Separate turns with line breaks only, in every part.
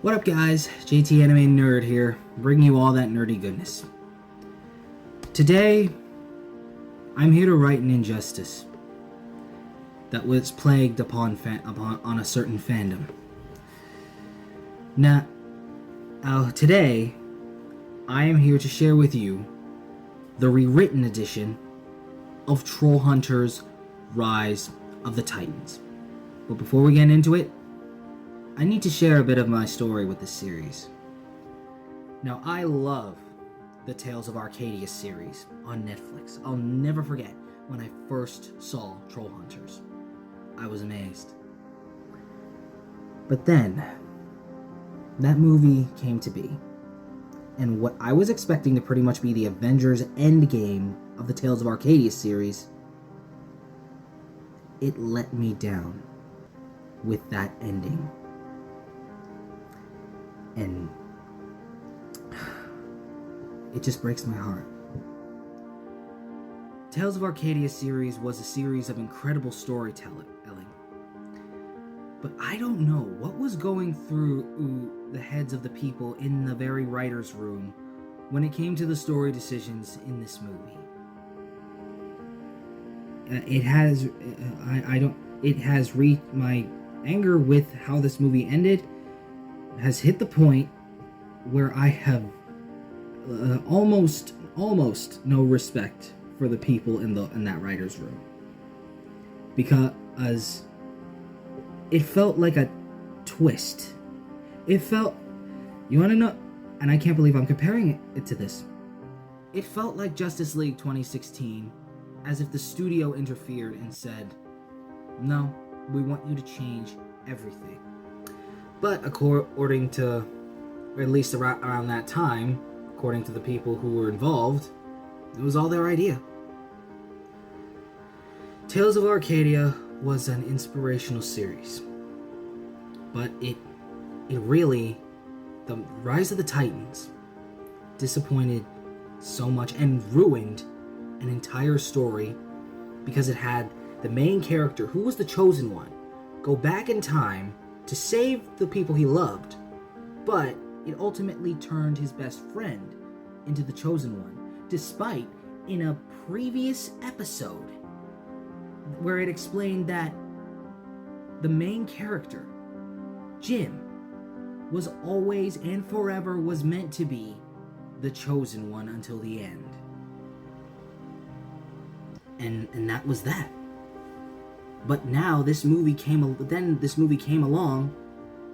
What up guys, JT Anime Nerd here, bringing you all that nerdy goodness. Today, I'm here to right an injustice that was plagued upon a certain fandom. Now, today, I am here to share with you the rewritten edition of Trollhunters Rise of the Titans. But before we get into it, I need to share a bit of my story with this series. Now, I love the Tales of Arcadia series on Netflix. I'll never forget when I first saw Trollhunters. I was amazed. But then, that movie came to be, and what I was expecting to pretty much be the Avengers Endgame of the Tales of Arcadia series, it let me down with that ending. And it just breaks my heart. Tales of Arcadia series was a series of incredible storytelling. But I don't know what was going through the heads of the people in the very writer's room when it came to the story decisions in this movie. My anger with how this movie ended has hit the point where I have almost no respect for the people in that writer's room, because it felt like a twist. It felt, you want to know, and I can't believe I'm comparing it to this. It felt like Justice League 2016, as if the studio interfered and said, "No, we want you to change everything." But according to, or at least around that time, according to the people who were involved, it was all their idea. Tales of Arcadia was an inspirational series, but it really, the Rise of the Titans disappointed so much and ruined an entire story because it had the main character, who was the chosen one, go back in time to save the people he loved, but it ultimately turned his best friend into the chosen one, despite in a previous episode where it explained that the main character, Jim, was always and forever was meant to be the chosen one until the end. And that was that. But now this movie came along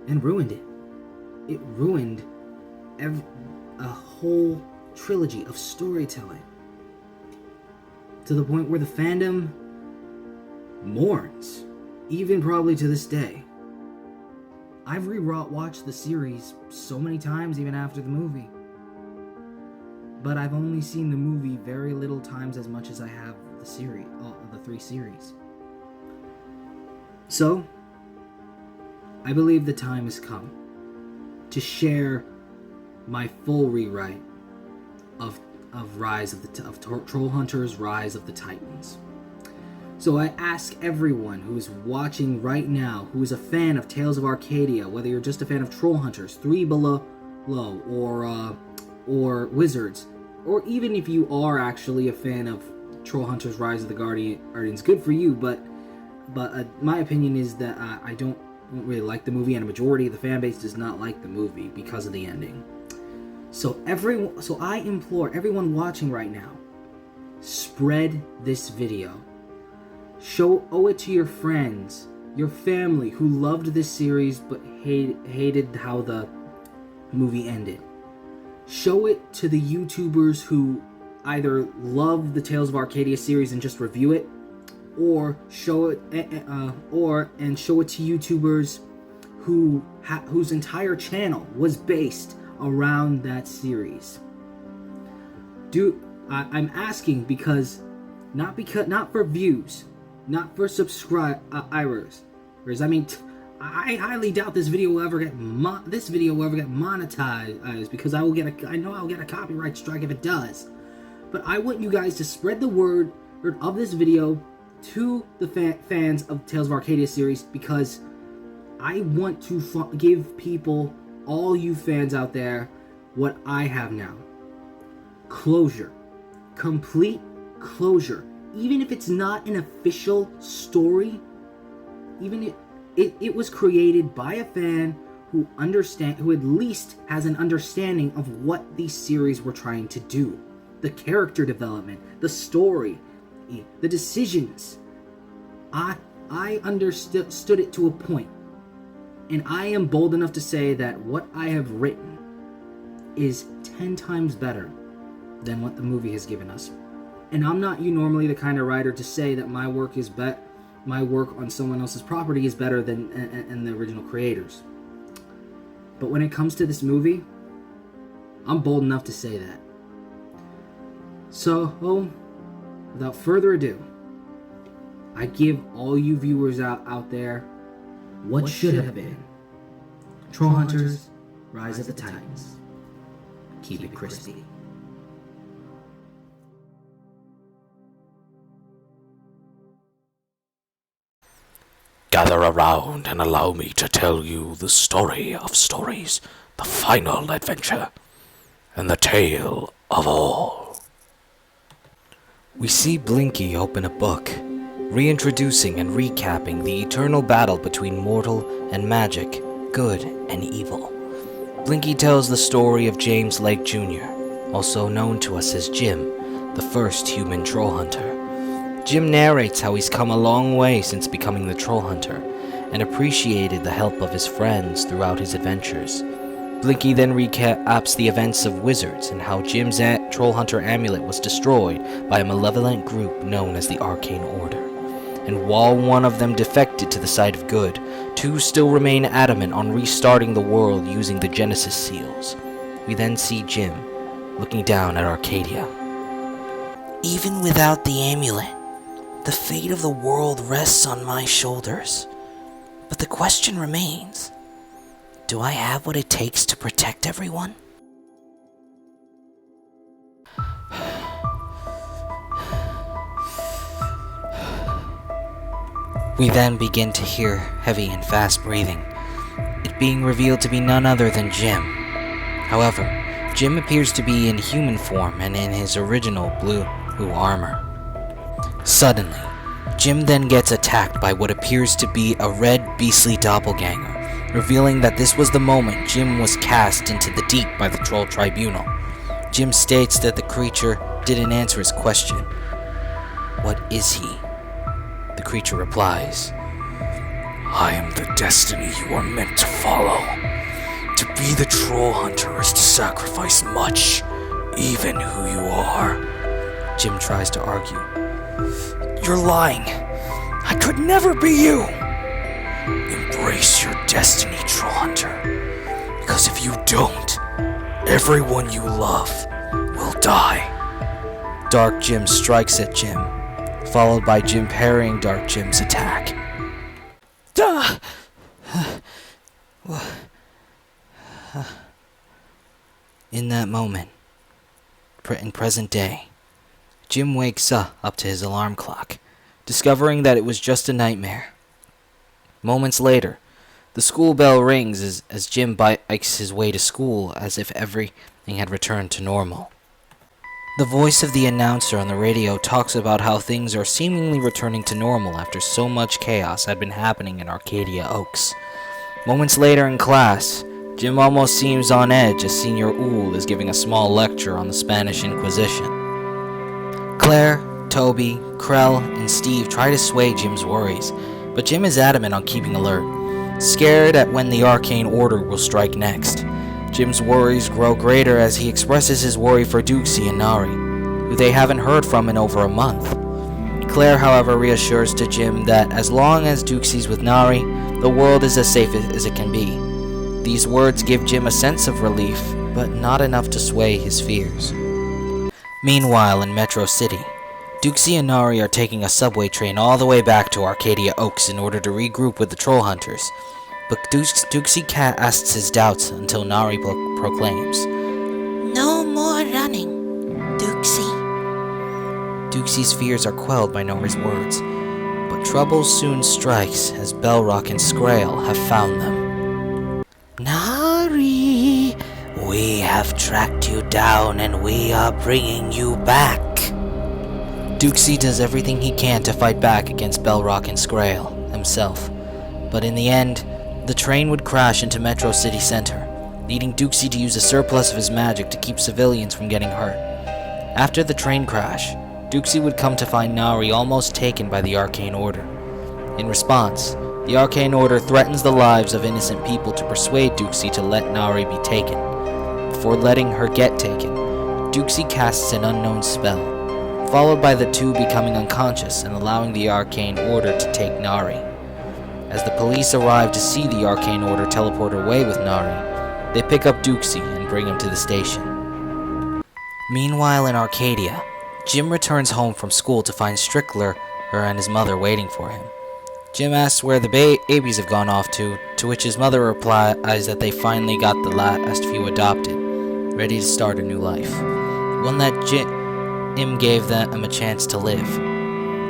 and ruined it. It ruined a whole trilogy of storytelling, to the point where the fandom mourns, even probably to this day. I've watched the series so many times, even after the movie, but I've only seen the movie very little times as much as I have the series, the 3 series. So, I believe the time has come to share my full rewrite of Trollhunters Rise of the Titans. So I ask everyone who is watching right now, who is a fan of Tales of Arcadia, whether you're just a fan of Trollhunters, 3 Below, or Wizards, or even if you are actually a fan of Trollhunters Rise of the Guardians, good for you, but my opinion is that I don't really like the movie, and a majority of the fan base does not like the movie because of the ending. So I implore everyone watching right now, spread this video. Owe it to your friends, your family who loved this series but hated how the movie ended. Show it to the YouTubers who either love the Tales of Arcadia series and just review it, or show it to YouTubers whose entire channel was based around that series. I'm asking because not for views, not for subscribers. I mean, I highly doubt this video will ever get monetized, because I know I'll get a copyright strike if it does. But I want you guys to spread the word of this video to the fans of Tales of Arcadia series, because I want to give people all you fans out there what I have now. Closure. Complete closure. Even if it's not an official story, even it was created by a fan who at least has an understanding of what these series were trying to do. The character development, the story, the decisions. I understood it to a point. And I am bold enough to say that what I have written is 10 times better than what the movie has given us. And I'm not normally the kind of writer to say that my work on someone else's property is better than the original creators. But when it comes to this movie, I'm bold enough to say that. So, without further ado, I give all you viewers out there what should have been Trollhunters, Rise of the Titans. Keep it crispy.
Gather around and allow me to tell you the story of stories, the final adventure, and the tale of all.
We see Blinky open a book, reintroducing and recapping the eternal battle between mortal and magic, good and evil. Blinky tells the story of James Lake Jr., also known to us as Jim, the first human troll hunter. Jim narrates how he's come a long way since becoming the troll hunter, and appreciated the help of his friends throughout his adventures. Blinky then recaps the events of wizards and how Jim's troll hunter amulet was destroyed by a malevolent group known as the Arcane Order. And while one of them defected to the side of good, two still remain adamant on restarting the world using the Genesis seals. We then see Jim looking down at Arcadia.
Even without the amulet, the fate of the world rests on my shoulders. But the question remains, do I have what it takes to protect everyone?
We then begin to hear heavy and fast breathing, it being revealed to be none other than Jim. However, Jim appears to be in human form and in his original blue armor. Suddenly, Jim then gets attacked by what appears to be a red beastly doppelganger, revealing that this was the moment Jim was cast into the deep by the Troll Tribunal. Jim states that the creature didn't answer his question. What is he? The creature replies,
I am the destiny you are meant to follow. To be the troll hunter is to sacrifice much, even who you are.
Jim tries to argue.
You're lying. I could never be you. Embrace your destiny, troll hunter. Because if you don't, everyone you love will die.
Dark Jim strikes at Jim, followed by Jim parrying Dark Jim's attack. In that moment, in present day, Jim wakes up to his alarm clock, discovering that it was just a nightmare. Moments later, the school bell rings as Jim bikes his way to school as if everything had returned to normal. The voice of the announcer on the radio talks about how things are seemingly returning to normal after so much chaos had been happening in Arcadia Oaks. Moments later in class, Jim almost seems on edge as Senior Ool is giving a small lecture on the Spanish Inquisition. Claire, Toby, Krell, and Steve try to sway Jim's worries, but Jim is adamant on keeping alert, scared at when the Arcane Order will strike next. Jim's worries grow greater as he expresses his worry for Duxie and Nari, who they haven't heard from in over a month. Claire, however, reassures to Jim that as long as Duxie's with Nari, the world is as safe as it can be. These words give Jim a sense of relief, but not enough to sway his fears. Meanwhile, in Metro City, Duxie and Nari are taking a subway train all the way back to Arcadia Oaks in order to regroup with the Trollhunters. But Duxie casts his doubts until Nari proclaims,
No more running, Duxie.
Duxie's fears are quelled by Nari's words, but trouble soon strikes as Bellrock and Scrael have found them.
Nari! We have tracked you down and we are bringing you back.
Duxie does everything he can to fight back against Bellrock and Scrael himself, but in the end, the train would crash into Metro City Center, needing Duxie to use a surplus of his magic to keep civilians from getting hurt. After the train crash, Duxie would come to find Nari almost taken by the Arcane Order. In response, the Arcane Order threatens the lives of innocent people to persuade Duxie to let Nari be taken. Before letting her get taken, Duxie casts an unknown spell, followed by the two becoming unconscious and allowing the Arcane Order to take Nari. As the police arrive to see the Arcane Order teleport away with Nari, they pick up Duxie and bring him to the station. Meanwhile in Arcadia, Jim returns home from school to find Strickler and his mother waiting for him. Jim asks where the babies have gone off to which his mother replies that they finally got the last few adopted, ready to start a new life. One that Jim gave them a chance to live.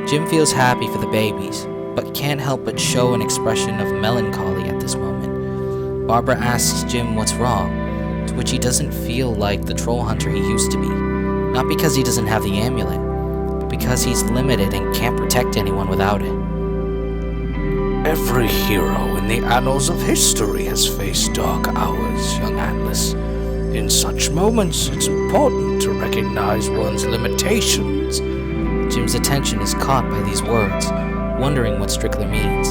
Jim feels happy for the babies, but can't help but show an expression of melancholy at this moment. Barbara asks Jim what's wrong, to which he doesn't feel like the troll hunter he used to be. Not because he doesn't have the amulet, but because he's limited and can't protect anyone without it.
Every hero in the annals of history has faced dark hours, young Atlas. In such moments, it's important to recognize one's limitations.
Jim's attention is caught by these words, wondering what Strickler means.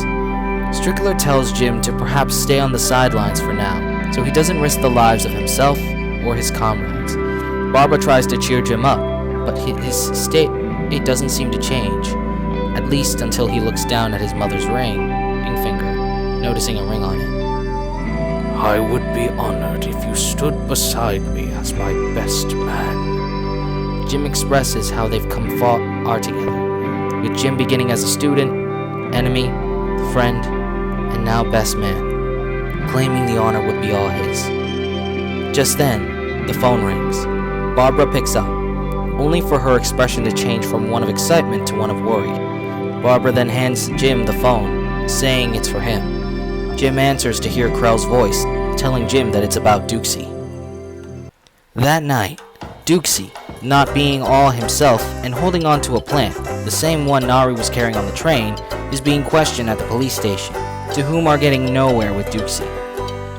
Strickler tells Jim to perhaps stay on the sidelines for now, so he doesn't risk the lives of himself or his comrades. Barbara tries to cheer Jim up, but his state doesn't seem to change, at least until he looks down at his mother's ring finger, noticing a ring on it.
I would be honored if you stood beside me as my best man.
Jim expresses how they've come far together, with Jim beginning as a student, enemy, friend, and now best man, claiming the honor would be all his. Just then, the phone rings. Barbara picks up, only for her expression to change from one of excitement to one of worry. Barbara then hands Jim the phone, saying it's for him. Jim answers to hear Krell's voice, telling Jim that it's about Duxie. That night, Duxie, not being all himself and holding on to a plant, the same one Nari was carrying on the train, is being questioned at the police station, to whom are getting nowhere with Duxie.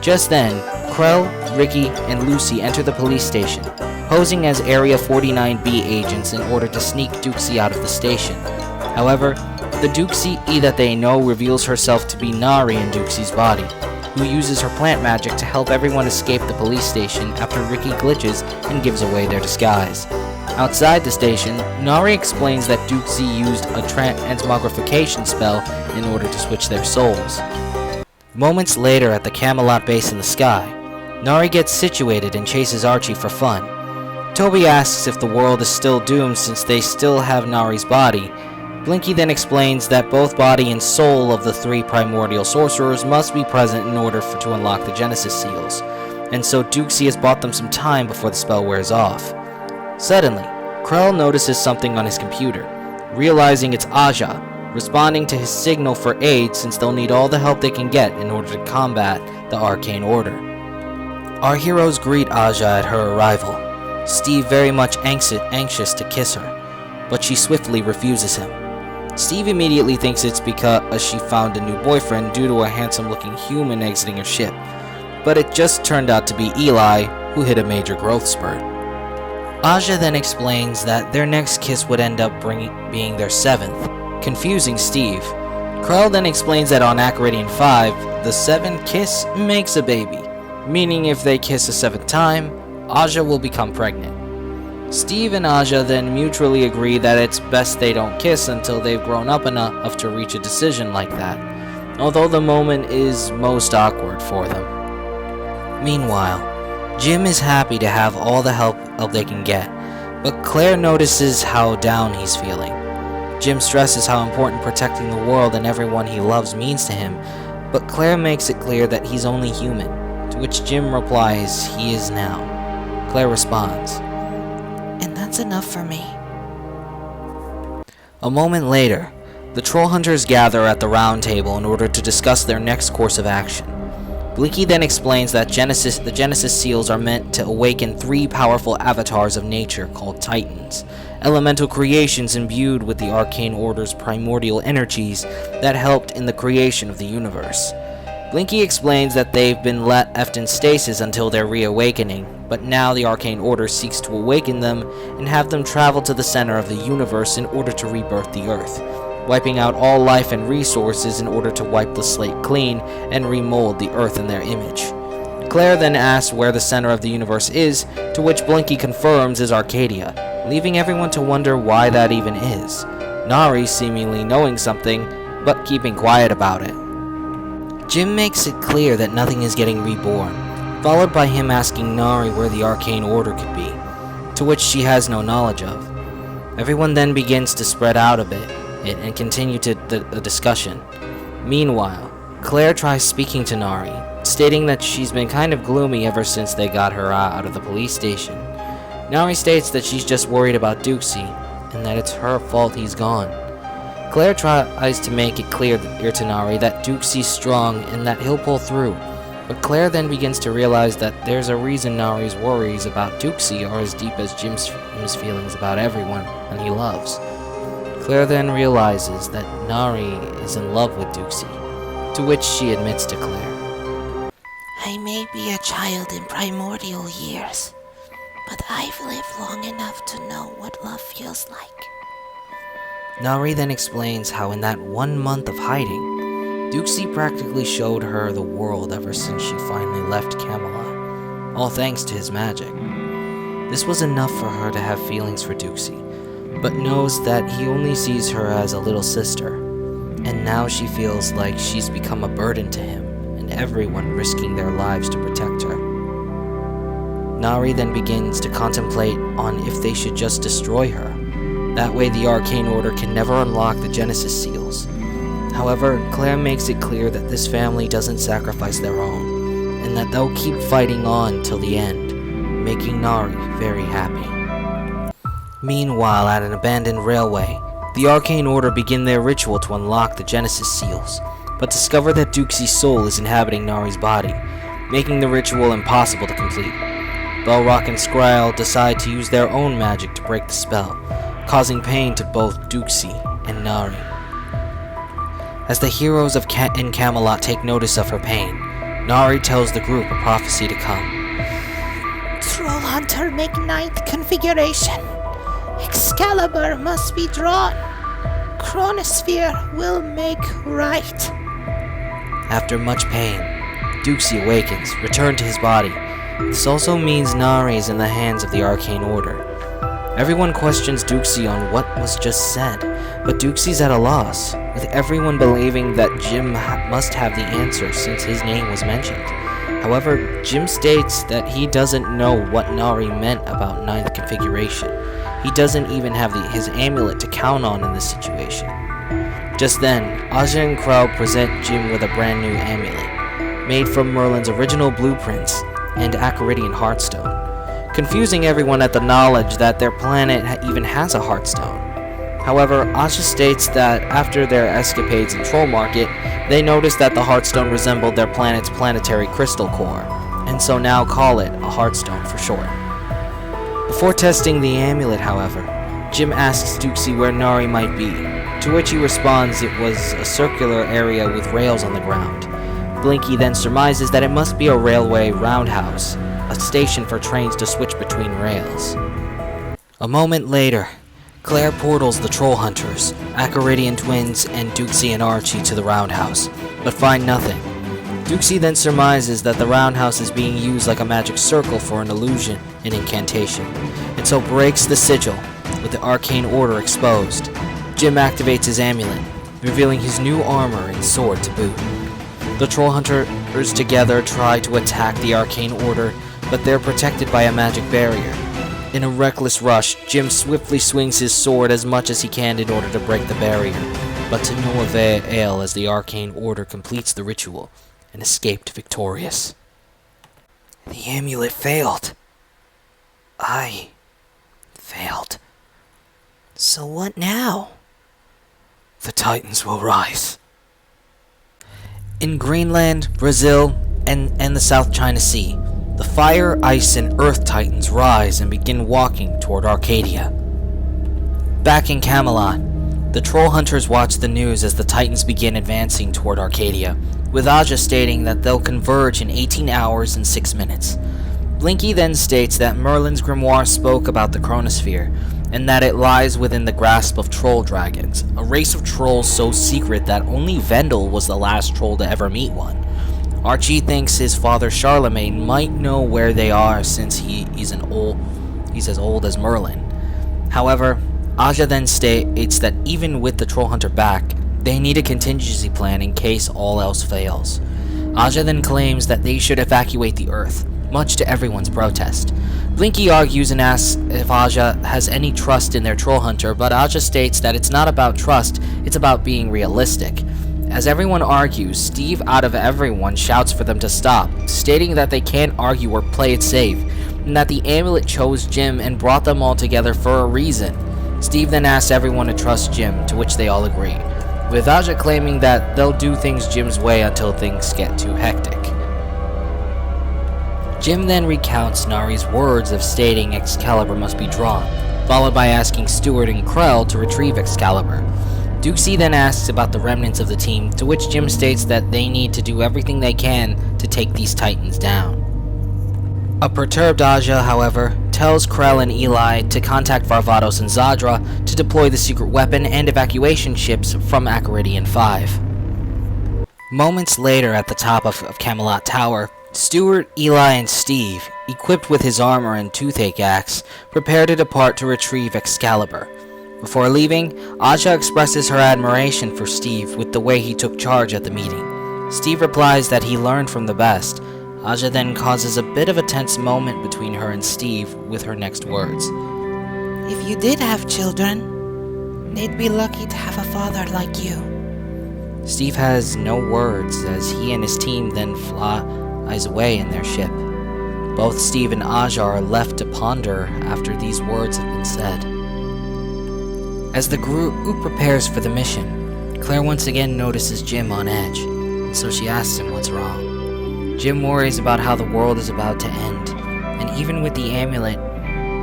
Just then, Krell, Ricky, and Lucy enter the police station, posing as Area 49B agents in order to sneak Duxie out of the station. However, the Duxie that they know reveals herself to be Nari in Duxie's body, who uses her plant magic to help everyone escape the police station after Ricky glitches and gives away their disguise. Outside the station, Nari explains that Duxie used a transmogrification spell in order to switch their souls. Moments later at the Camelot base in the sky, Nari gets situated and chases Archie for fun. Toby asks if the world is still doomed since they still have Nari's body. Blinky then explains that both body and soul of the three primordial sorcerers must be present in order to unlock the Genesis seals, and so Duxie has bought them some time before the spell wears off. Suddenly, Krell notices something on his computer, realizing it's Aja, responding to his signal for aid since they'll need all the help they can get in order to combat the Arcane Order. Our heroes greet Aja at her arrival, Steve very much anxious to kiss her, but she swiftly refuses him. Steve immediately thinks it's because she found a new boyfriend due to a handsome-looking human exiting her ship, but it just turned out to be Eli, who hit a major growth spurt. Aja then explains that their next kiss would end up being their seventh, confusing Steve. Krell then explains that on Acaridian 5, the seventh kiss makes a baby, meaning if they kiss a seventh time, Aja will become pregnant. Steve and Aja then mutually agree that it's best they don't kiss until they've grown up enough to reach a decision like that, although the moment is most awkward for them. Meanwhile, Jim is happy to have all the help they can get, but Claire notices how down he's feeling. Jim stresses how important protecting the world and everyone he loves means to him, but Claire makes it clear that he's only human, to which Jim replies he is now. Claire responds,
"And that's enough for me."
A moment later, the Trollhunters gather at the round table in order to discuss their next course of action. Blinky then explains that the Genesis seals are meant to awaken 3 powerful avatars of nature called Titans, elemental creations imbued with the Arcane Order's primordial energies that helped in the creation of the universe. Blinky explains that they've been left in stasis until their reawakening, but now the Arcane Order seeks to awaken them and have them travel to the center of the universe in order to rebirth the Earth, wiping out all life and resources in order to wipe the slate clean and remold the Earth in their image. Claire then asks where the center of the universe is, to which Blinky confirms is Arcadia, leaving everyone to wonder why that even is. Nari seemingly knowing something, but keeping quiet about it. Jim makes it clear that nothing is getting reborn, followed by him asking Nari where the Arcane Order could be, to which she has no knowledge of. Everyone then begins to spread out a bit and continue to the discussion. Meanwhile, Claire tries speaking to Nari, stating that she's been kind of gloomy ever since they got her out of the police station. Nari states that she's just worried about Dukesy, and that it's her fault he's gone. Claire tries to make it clear to Nari that Dukesy's strong and that he'll pull through, but Claire then begins to realize that there's a reason Nari's worries about Dukesy are as deep as Jim's feelings about everyone and he loves. Claire then realizes that Nari is in love with Dukesy, to which she admits to Claire.
I may be a child in primordial years, but I've lived long enough to know what love feels like.
Nari then explains how in that 1 month of hiding, Dukesy practically showed her the world ever since she finally left Camelot, all thanks to his magic. This was enough for her to have feelings for Dukesy, but knows that he only sees her as a little sister, and now she feels like she's become a burden to him, and everyone risking their lives to protect her. Nari then begins to contemplate on if they should just destroy her. That way the Arcane Order can never unlock the Genesis seals. However, Claire makes it clear that this family doesn't sacrifice their own, and that they'll keep fighting on till the end, making Nari very happy. Meanwhile, at an abandoned railway, the Arcane Order begin their ritual to unlock the Genesis seals, but discover that Dukesy's soul is inhabiting Nari's body, making the ritual impossible to complete. Belrock and Skryl decide to use their own magic to break the spell, causing pain to both Dukesy and Nari. As the heroes of Camelot take notice of her pain, Nari tells the group a prophecy to come.
Trollhunter make 9th configuration. Excalibur must be drawn. Chronosphere will make right.
After much pain, Dukesy awakens, returned to his body. This also means Nari is in the hands of the Arcane Order. Everyone questions Dukesy on what was just said, but Dukesy's at a loss, with everyone believing that Jim must have the answer since his name was mentioned. However, Jim states that he doesn't know what Nari meant about 9th configuration. He doesn't even have his amulet to count on in this situation. Just then, Aja and Crow present Jim with a brand new amulet, made from Merlin's original blueprints and Acaridian Heartstone, confusing everyone at the knowledge that their planet even has a Heartstone. However, Aja states that after their escapades in Troll Market, they noticed that the Heartstone resembled their planet's planetary crystal core, and so now call it a Heartstone for short. Before testing the amulet, however, Jim asks Dukesy where Nari might be, to which he responds it was a circular area with rails on the ground. Blinky then surmises that it must be a railway roundhouse, a station for trains to switch between rails. A moment later, Claire portals the Trollhunters, Acaridian twins, and Dukesy and Archie to the roundhouse, but find nothing. Dukesy then surmises that the roundhouse is being used like a magic circle for an illusion and incantation, and so breaks the sigil, with the Arcane Order exposed. Jim activates his amulet, revealing his new armor and sword to boot. The Trollhunters together try to attack the Arcane Order, but they're protected by a magic barrier. In a reckless rush, Jim swiftly swings his sword as much as he can in order to break the barrier, but to no avail as the Arcane Order completes the ritual and escaped victorious. The amulet failed. I failed.
So what now?
The Titans will rise. In Greenland, Brazil, and the South China Sea. The fire, ice, and earth titans rise and begin walking toward Arcadia. Back in Camelot, the Trollhunters watch the news as the titans begin advancing toward Arcadia, with Aja stating that they'll converge in 18 hours and 6 minutes. Blinky then states that Merlin's grimoire spoke about the Chronosphere, and that it lies within the grasp of troll dragons, a race of trolls so secret that only Vendel was the last troll to ever meet one. Archie thinks his father Charlemagne might know where they are since he's as old as Merlin. However, Aja then states that even with the Trollhunter back, they need a contingency plan in case all else fails. Aja then claims that they should evacuate the Earth, much to everyone's protest. Blinky argues and asks if Aja has any trust in their Trollhunter, but Aja states that it's not about trust, it's about being realistic. As everyone argues, Steve out of everyone shouts for them to stop, stating that they can't argue or play it safe, and that the amulet chose Jim and brought them all together for a reason. Steve then asks everyone to trust Jim, to which they all agree, with Aja claiming that they'll do things Jim's way until things get too hectic. Jim then recounts Nari's words of stating Excalibur must be drawn, followed by asking Stuart and Krell to retrieve Excalibur. Duxie then asks about the remnants of the team, to which Jim states that they need to do everything they can to take these titans down. A perturbed Aja, however, tells Krell and Eli to contact Varvatos and Zadra to deploy the secret weapon and evacuation ships from Acaridian 5. Moments later at the top of Camelot Tower, Stuart, Eli, and Steve, equipped with his armor and toothache axe, prepare to depart to retrieve Excalibur. Before leaving, Aja expresses her admiration for Steve with the way he took charge at the meeting. Steve replies that he learned from the best. Aja then causes a bit of a tense moment between her and Steve with her next words.
If you did have children, they'd be lucky to have a father like you.
Steve has no words as he and his team then flies away in their ship. Both Steve and Aja are left to ponder after these words have been said. As the group prepares for the mission, Claire once again notices Jim on edge, and so she asks him what's wrong. Jim worries about how the world is about to end, and even with the amulet,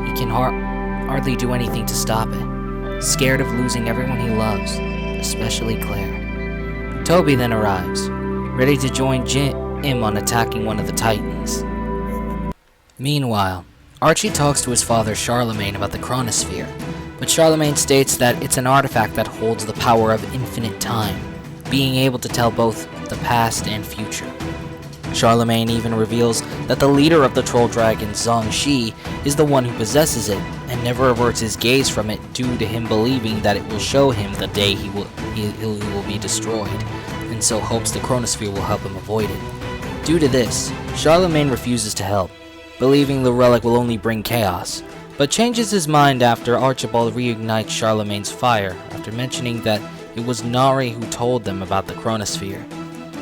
he can hardly do anything to stop it, scared of losing everyone he loves, especially Claire. Toby then arrives, ready to join Jim on attacking one of the Titans. Meanwhile, Archie talks to his father Charlemagne about the Chronosphere, but Charlemagne states that it's an artifact that holds the power of infinite time, being able to tell both the past and future. Charlemagne even reveals that the leader of the troll dragons, Zhongxi, is the one who possesses it, and never averts his gaze from it due to him believing that it will show him the day he will be destroyed, and so hopes the Chronosphere will help him avoid it. Due to this, Charlemagne refuses to help, believing the relic will only bring chaos, but changes his mind after Archibald reignites Charlemagne's fire after mentioning that it was Nari who told them about the Chronosphere.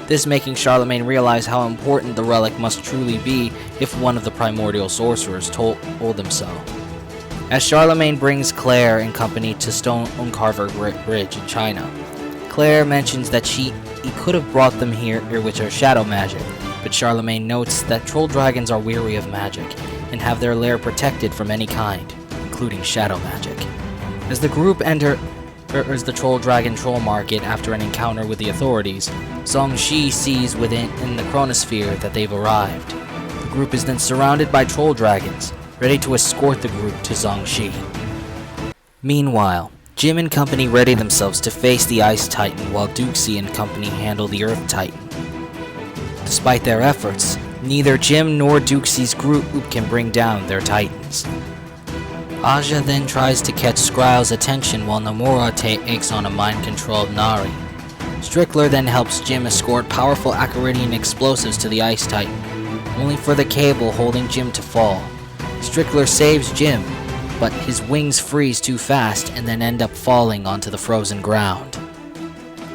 This making Charlemagne realize how important the relic must truly be if one of the primordial sorcerers told them so. As Charlemagne brings Claire and company to Stonecarver Bridge in China, Claire mentions that he could have brought them here with her shadow magic, but Charlemagne notes that troll dragons are weary of magic and have their lair protected from any kind, including shadow magic. As the group enters the troll dragon troll market after an encounter with the authorities, Zhongxi sees within the Chronosphere that they've arrived. The group is then surrounded by troll dragons, ready to escort the group to Zhongxi. Meanwhile, Jim and company ready themselves to face the Ice Titan while Duxie and company handle the Earth Titan. Despite their efforts, neither Jim nor Duxie's group can bring down their titans. Aja then tries to catch Skryle's attention while Nomura takes on a mind control of Nari. Strickler then helps Jim escort powerful Acaridian explosives to the Ice Titan, only for the cable holding Jim to fall. Strickler saves Jim, but his wings freeze too fast and then end up falling onto the frozen ground.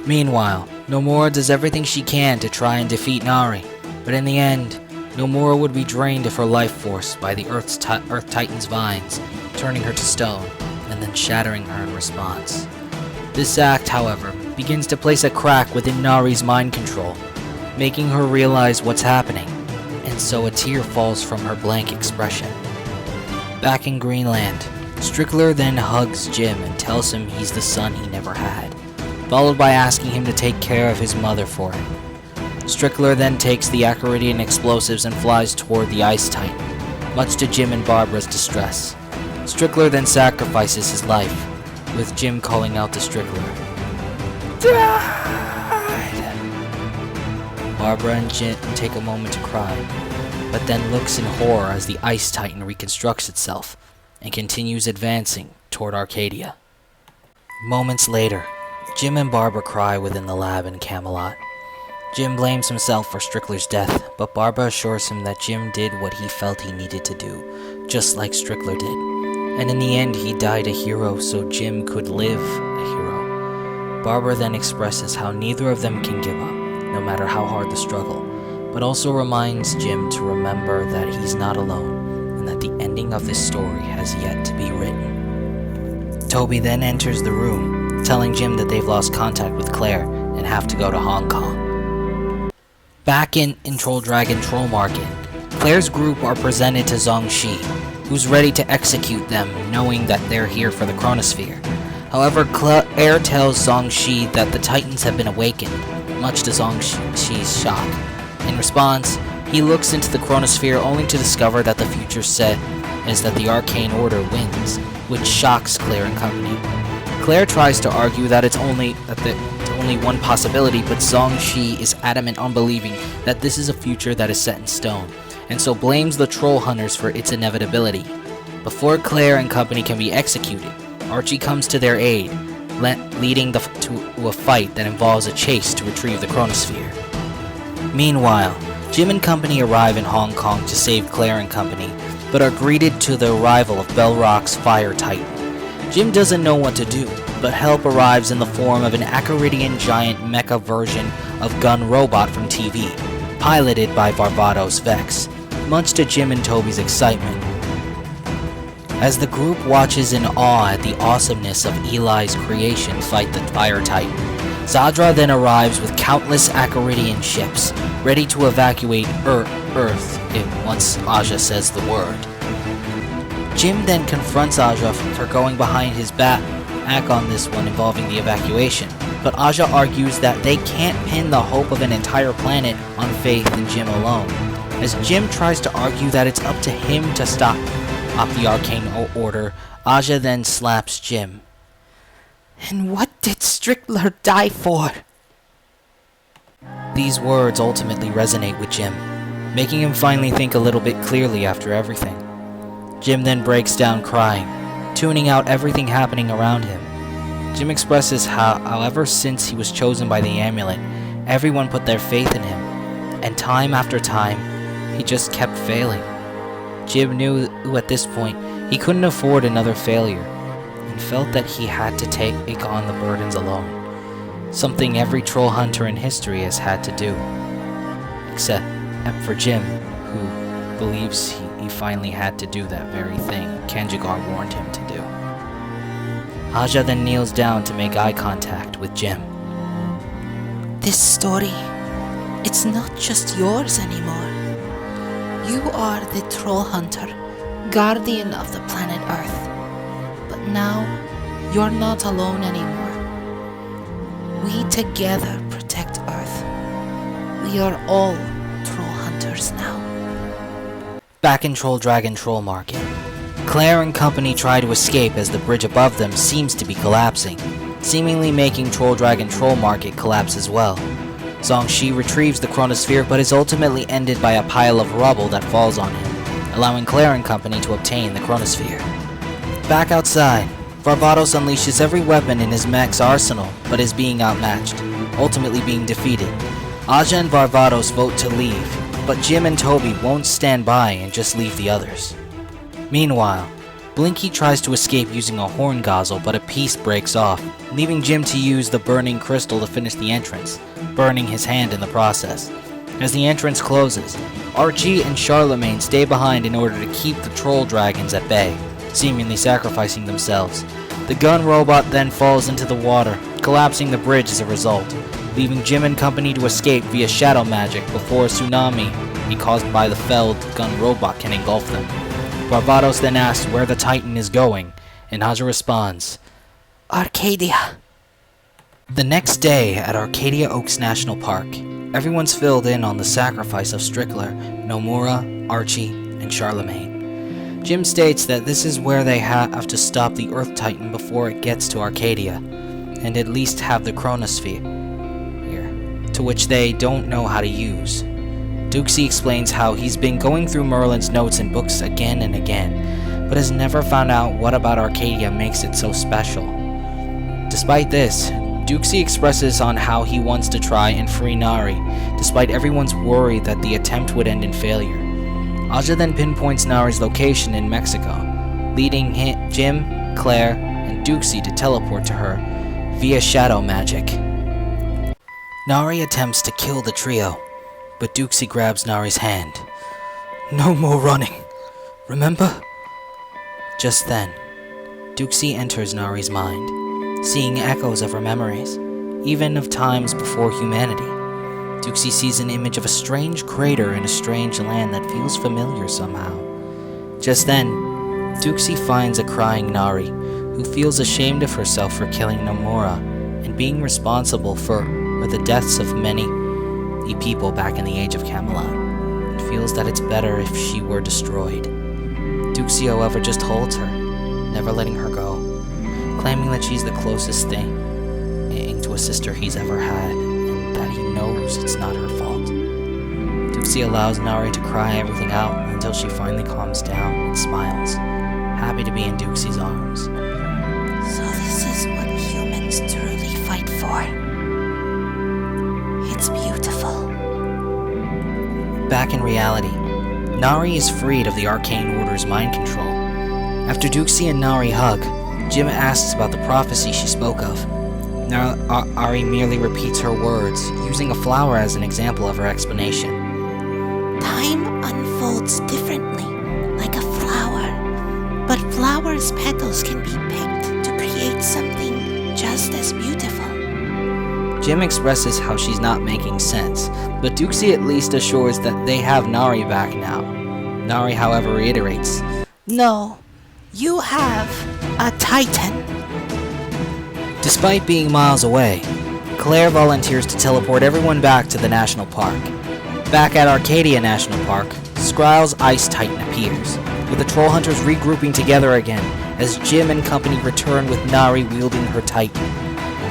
Meanwhile, Nomura does everything she can to try and defeat Nari, but in the end, Nomura would be drained of her life force by the Earth Titan's vines, turning her to stone, and then shattering her in response. This act, however, begins to place a crack within Nari's mind control. making her realize what's happening, and so a tear falls from her blank expression. Back in Greenland, Strickler then hugs Jim and tells him he's the son he never had, followed by asking him to take care of his mother for him. Strickler then takes the Arcadian explosives and flies toward the Ice Titan, much to Jim and Barbara's distress. Strickler then sacrifices his life, with Jim calling out to Strickler, "Died!" Barbara and Jim take a moment to cry, but then looks in horror as the Ice Titan reconstructs itself and continues advancing toward Arcadia. Moments later, Jim and Barbara cry within the lab in Camelot. Jim blames himself for Strickler's death, but Barbara assures him that Jim did what he felt he needed to do, just like Strickler did. And in the end, he died a hero so Jim could live a hero. Barbara then expresses how neither of them can give up, no matter how hard the struggle, but also reminds Jim to remember that he's not alone, and that the ending of this story has yet to be written. Toby then enters the room, telling Jim that they've lost contact with Claire and have to go to Hong Kong. Back in Troll Dragon Troll Market, Claire's group are presented to Zhongxi, who's ready to execute them, knowing that they're here for the Chronosphere. However, Claire tells Zhongxi that the Titans have been awakened, much to Zhongxi's shock. In response, he looks into the Chronosphere only to discover that the future set is that the Arcane Order wins, which shocks Claire and company. Claire tries to argue that it's only one possibility, but Zhongxi is adamant on believing that this is a future that is set in stone, and so blames the Trollhunters for its inevitability. Before Claire and company can be executed, Archie comes to their aid, leading to a fight that involves a chase to retrieve the Chronosphere. Meanwhile, Jim and company arrive in Hong Kong to save Claire and company, but are greeted to the arrival of Bell Rock's Fire Titan. Jim doesn't know what to do, but help arrives in the form of an Arcadian giant mecha version of Gun Robot from TV, piloted by Barbados Vex, much to Jim and Toby's excitement. As the group watches in awe at the awesomeness of Eli's creation fight the Fire Titan, Zadra then arrives with countless Arcadian ships, ready to evacuate Earth once Aja says the word. Jim then confronts Aja for going behind his back on this one involving the evacuation, but Aja argues that they can't pin the hope of an entire planet on faith in Jim alone, as Jim tries to argue that it's up to him to stop the Arcane Order. Aja then slaps Jim.
And what did Strickler die for?
These words ultimately resonate with Jim, making him finally think a little bit clearly after everything. Jim then breaks down crying, tuning out everything happening around him. Jim expresses how, however, since he was chosen by the amulet, everyone put their faith in him, and time after time, he just kept failing. Jim knew at this point he couldn't afford another failure, and felt that he had to take on the burdens alone, something every troll hunter in history has had to do, except for Jim, who believes he finally had to do that very thing Kanjigar warned him to do. Aja then kneels down to make eye contact with Jim.
This story, it's not just yours anymore. You are the troll hunter, guardian of the planet Earth. But now, you're not alone anymore. We together protect Earth. We are all troll hunters now.
Back in Troll Dragon Troll Market, Claire and company try to escape as the bridge above them seems to be collapsing, seemingly making Troll Dragon Troll Market collapse as well. Zhongxi retrieves the Chronosphere but is ultimately ended by a pile of rubble that falls on him, allowing Claire and company to obtain the Chronosphere. Back outside, Barbados unleashes every weapon in his mech's arsenal but is being outmatched, ultimately being defeated. Aja and Barbados vote to leave, but Jim and Toby won't stand by and just leave the others. Meanwhile, Blinky tries to escape using a horn gozle, but a piece breaks off, leaving Jim to use the burning crystal to finish the entrance, burning his hand in the process. As the entrance closes, Archie and Charlemagne stay behind in order to keep the troll dragons at bay, seemingly sacrificing themselves. The gun robot then falls into the water, collapsing the bridge as a result. leaving Jim and company to escape via shadow magic before a tsunami caused by the felled gun robot can engulf them. Barbados then asks where the Titan is going, and Aja responds,
Arcadia.
The next day at Arcadia Oaks National Park, everyone's filled in on the sacrifice of Strickler, Nomura, Archie, and Charlemagne. Jim states that this is where they have to stop the Earth Titan before it gets to Arcadia, and at least have the Chronosphere here, to which they don't know how to use. Duxie explains how he's been going through Merlin's notes and books again and again, but has never found out what about Arcadia makes it so special. Despite this, Duxie expresses on how he wants to try and free Nari, despite everyone's worry that the attempt would end in failure. Aja then pinpoints Nari's location in Mexico, leading Jim, Claire, and Duxie to teleport to her via shadow magic. Nari attempts to kill the trio, but Duxie grabs Nari's hand. "No more running, remember?" Just then, Duxie enters Nari's mind, seeing echoes of her memories, even of times before humanity. Duxie sees an image of a strange crater in a strange land that feels familiar somehow. Just then, Duxie finds a crying Nari, who feels ashamed of herself for killing Nomura and being responsible for the deaths of many people back in the age of Camelot, and feels that it's better if she were destroyed. Duxie, however, just holds her, never letting her go, claiming that she's the closest thing to a sister he's ever had, and that he knows it's not her fault. Duxie allows Nari to cry everything out until she finally calms down and smiles, happy to be in Duxie's arms.
So this is what humans truly fight for. It's beautiful.
Back in reality, Nari is freed of the Arcane Order's mind control. After Duxie and Nari hug, Jim asks about the prophecy she spoke of. Nari merely repeats her words, using a flower as an example of her explanation.
Time unfolds differently, like a flower. But flowers' petals can be picked to create something just as beautiful.
Jim expresses how she's not making sense, but Duxie at least assures that they have Nari back now. Nari, however, reiterates,
No, you have a Titan.
Despite being miles away, Claire volunteers to teleport everyone back to the national park. Back at Arcadia National Park, Skril's Ice Titan appears, with the Trollhunters regrouping together again as Jim and company return with Nari wielding her Titan.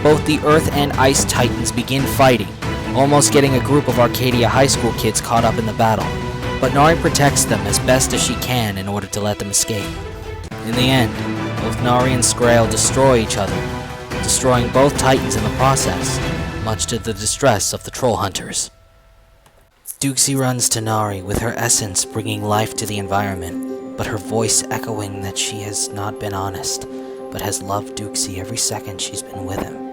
Both the Earth and Ice Titans begin fighting, almost getting a group of Arcadia high school kids caught up in the battle, but Nari protects them as best as she can in order to let them escape. In the end, both Nari and Skrill destroy each other, destroying both Titans in the process, much to the distress of the Trollhunters. Duxie runs to Nari with her essence bringing life to the environment, but her voice echoing that she has not been honest, but has loved Duxie every second she's been with him.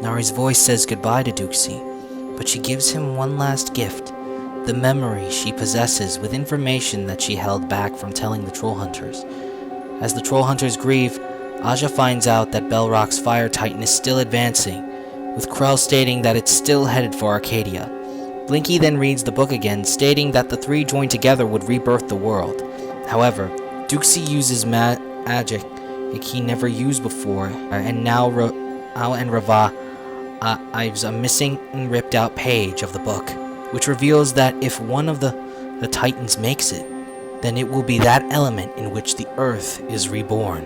Nari's voice says goodbye to Duxie, but she gives him one last gift, the memory she possesses with information that she held back from telling the Trollhunters. As the Trollhunters grieve, Aja finds out that Bellrock's Fire Titan is still advancing, with Krell stating that it's still headed for Arcadia. Blinky then reads the book again, stating that the three joined together would rebirth the world. However, Duxie uses magic he never used before, and now Rava Ives a missing and ripped out page of the book, which reveals that if one of the Titans makes it, then it will be that element in which the Earth is reborn.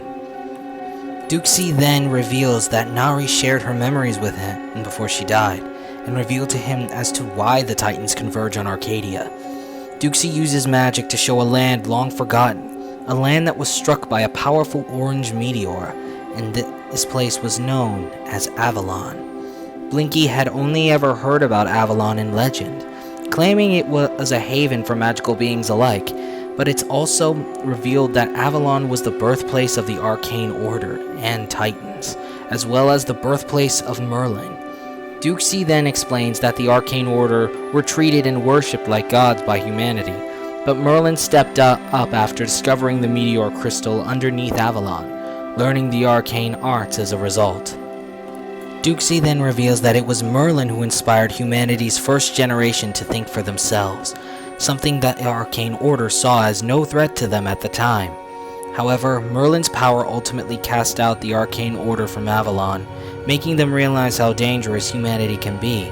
Duxie then reveals that Nari shared her memories with him before she died, and revealed to him as to why the Titans converge on Arcadia. Duxie uses magic to show a land long forgotten, a land that was struck by a powerful orange meteor, and this place was known as Avalon. Blinky had only ever heard about Avalon in legend, claiming it was a haven for magical beings alike, but it's also revealed that Avalon was the birthplace of the Arcane Order and Titans, as well as the birthplace of Merlin. Duxie then explains that the Arcane Order were treated and worshipped like gods by humanity, but Merlin stepped up after discovering the meteor crystal underneath Avalon, learning the arcane arts as a result. Duxie then reveals that it was Merlin who inspired humanity's first generation to think for themselves, something that the Arcane Order saw as no threat to them at the time. However, Merlin's power ultimately cast out the Arcane Order from Avalon, making them realize how dangerous humanity can be.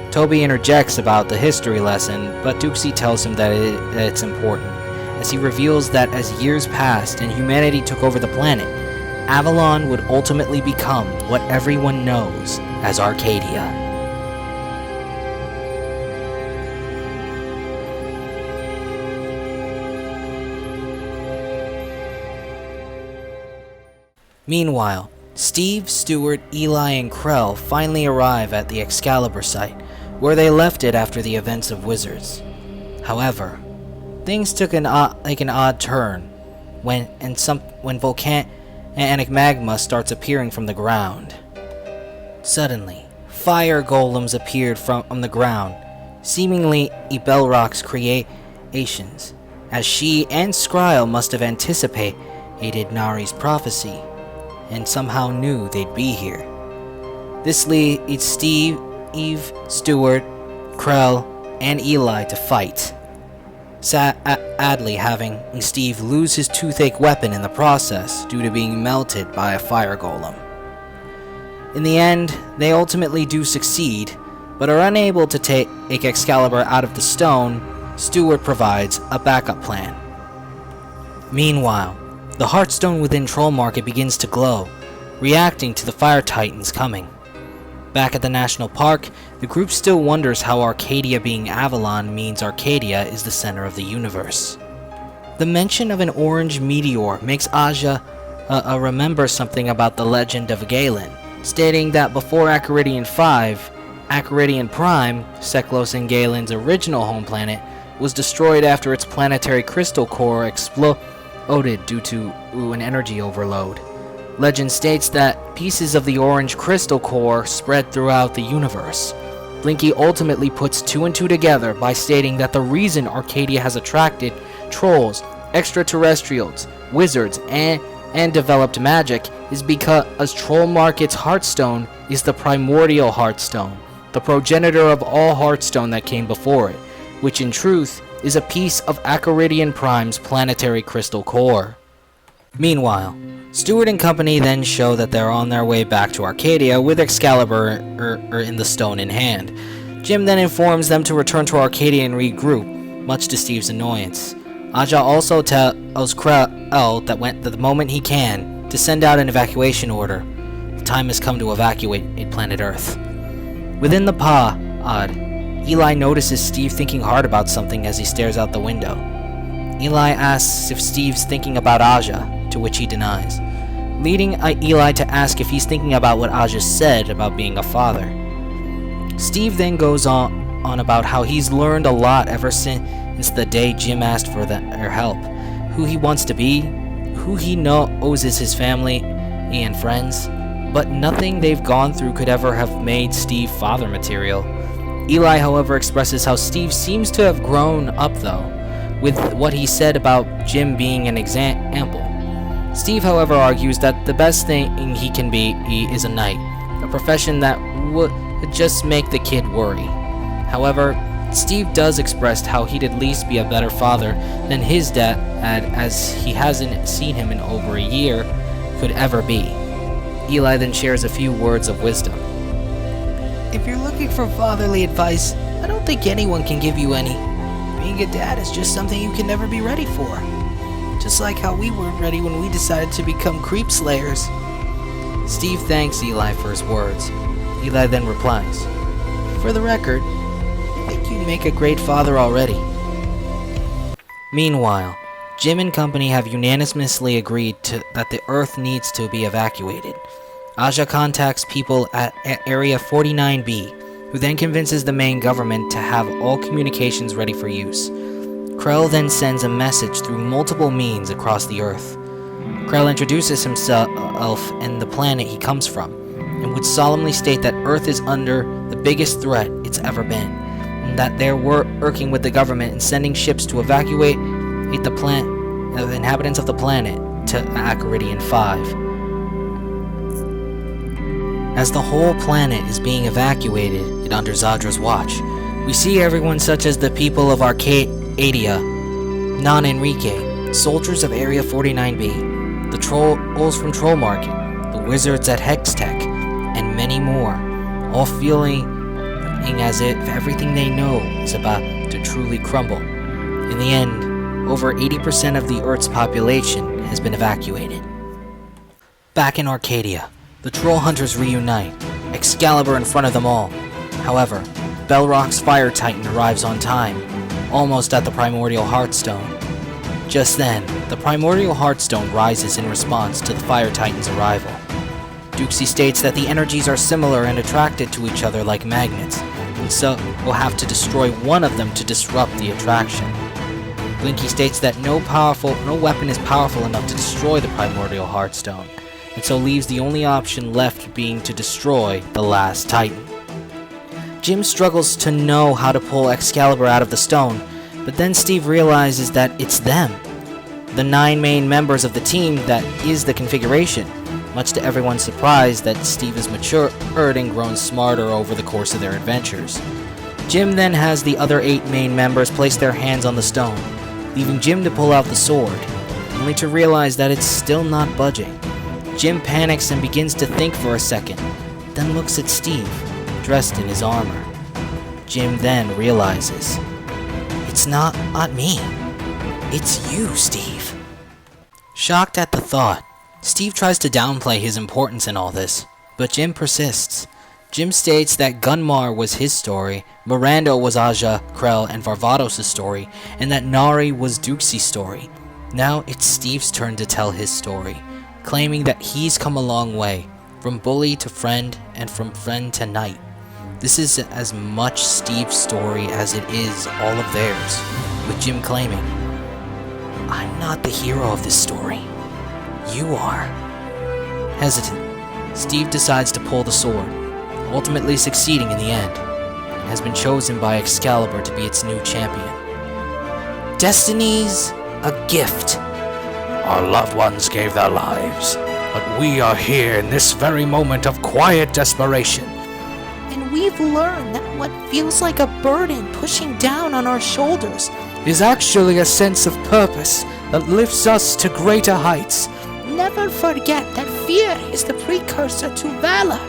Toby interjects about the history lesson, but Duxie tells him that it's important, as he reveals that as years passed and humanity took over the planet, Avalon would ultimately become what everyone knows as Arcadia. Meanwhile, Steve, Stewart, Eli, and Krell finally arrive at the Excalibur site, where they left it after the events of Wizards. However, things took an odd turn when volcanic magma starts appearing from the ground. Suddenly, fire golems appeared from the ground, seemingly Belrock's creations, as she and Skryl must have anticipated Nari's prophecy, and somehow knew they'd be here. This leads Steve, Stewart, Krell, and Eli to fight, sadly having Steve lose his toothache weapon in the process due to being melted by a fire golem. In the end, they ultimately do succeed, but are unable to take Excalibur out of the stone. Stewart provides a backup plan. Meanwhile, the Heartstone within Troll Market begins to glow, reacting to the Fire Titans coming. Back at the National Park, the group still wonders how Arcadia being Avalon means Arcadia is the center of the universe. The mention of an orange meteor makes Aja remember something about the legend of Galen, stating that before Acaridian 5, Acaridian Prime, Seklos and Galen's original home planet, was destroyed after its planetary crystal core exploded due to an energy overload. Legend states that pieces of the orange crystal core spread throughout the universe. Blinky ultimately puts two and two together by stating that the reason Arcadia has attracted trolls, extraterrestrials, wizards, and developed magic is because Troll Market's Heartstone is the primordial Heartstone, the progenitor of all Heartstone that came before it, which in truth is a piece of Acaridian Prime's planetary crystal core. Meanwhile, Stewart and company then show that they're on their way back to Arcadia with Excalibur in the stone in hand. Jim then informs them to return to Arcadia and regroup, much to Steve's annoyance. Aja also tells Krell that the moment he can, to send out an evacuation order. The time has come to evacuate planet Earth. Within the pod, Eli notices Steve thinking hard about something as he stares out the window. Eli asks if Steve's thinking about Aja, to which he denies, leading Eli to ask if he's thinking about what Aja said about being a father. Steve then goes on about how he's learned a lot ever since the day Jim asked for their help, who he wants to be, who he knows is his family and friends, but nothing they've gone through could ever have made Steve father material. Eli, however, expresses how Steve seems to have grown up, though, with what he said about Jim being an example. Steve, however, argues that the best thing he can be is a knight, a profession that would just make the kid worry. However, Steve does express how he'd at least be a better father than his dad, as he hasn't seen him in over a year, could ever be. Eli then shares a few words of wisdom.
If you're looking for fatherly advice, I don't think anyone can give you any. Being a dad is just something you can never be ready for. Just like how we weren't ready when we decided to become creep slayers.
Steve thanks Eli for his words. Eli then replies,
For the record, I think you'd make a great father already.
Meanwhile, Jim and company have unanimously agreed that the Earth needs to be evacuated. Aja contacts people at Area 49B, who then convinces the main government to have all communications ready for use. Krell then sends a message through multiple means across the Earth. Krell introduces himself and the planet he comes from, and would solemnly state that Earth is under the biggest threat it's ever been, and that they were working with the government and sending ships to evacuate the inhabitants of the planet to Acaridian 5. As the whole planet is being evacuated under Zadra's watch, we see everyone such as the people of Arcadia, Non Enrique, soldiers of Area 49B, the trolls from Troll Market, the wizards at Hextech, and many more, all feeling as if everything they know is about to truly crumble. In the end, over 80% of the Earth's population has been evacuated. Back in Arcadia, the Trollhunters reunite, Excalibur in front of them all. However, Belrock's Fire Titan arrives on time, almost at the Primordial Heartstone. Just then, the Primordial Heartstone rises in response to the Fire Titan's arrival. Duxie states that the energies are similar and attracted to each other like magnets, and so we'll have to destroy one of them to disrupt the attraction. Blinky states that no weapon is powerful enough to destroy the Primordial Heartstone, and so leaves the only option left being to destroy the last Titan. Jim struggles to know how to pull Excalibur out of the stone, but then Steve realizes that it's them, the 9 main members of the team that is the configuration, much to everyone's surprise that Steve has matured and grown smarter over the course of their adventures. Jim then has the other 8 main members place their hands on the stone, leaving Jim to pull out the sword, only to realize that it's still not budging. Jim panics and begins to think for a second, then looks at Steve, dressed in his armor. Jim then realizes, it's not me. It's you, Steve. Shocked at the thought, Steve tries to downplay his importance in all this, but Jim persists. Jim states that Gunmar was his story, Miranda was Aja, Krell, and Varvados' story, and that Nari was Duxie's story. Now it's Steve's turn to tell his story, claiming that he's come a long way, from bully to friend, and from friend to knight. This is as much Steve's story as it is all of theirs, with Jim claiming, I'm not the hero of this story. You are. Hesitant, Steve decides to pull the sword, ultimately succeeding in the end, and has been chosen by Excalibur to be its new champion. Destiny's a gift.
Our loved ones gave their lives, but we are here in this very moment of quiet desperation.
And we've learned that what feels like a burden pushing down on our shoulders
Is actually a sense of purpose that lifts us to greater heights.
Never forget that fear is the precursor to valor.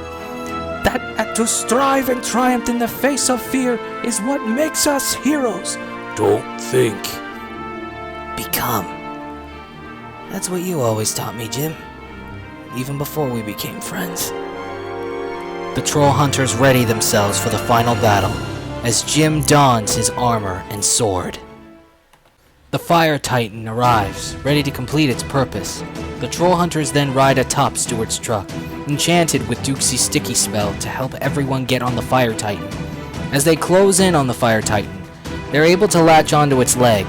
That to strive and triumph in the face of fear is what makes us heroes. Don't think.
Become. That's what you always taught me, Jim. Even before we became friends. The Trollhunters ready themselves for the final battle, as Jim dons his armor and sword. The Fire Titan arrives, ready to complete its purpose. The Trollhunters then ride atop Stuart's truck, enchanted with Duxie's sticky spell to help everyone get on the Fire Titan. As they close in on the Fire Titan, they're able to latch onto its leg.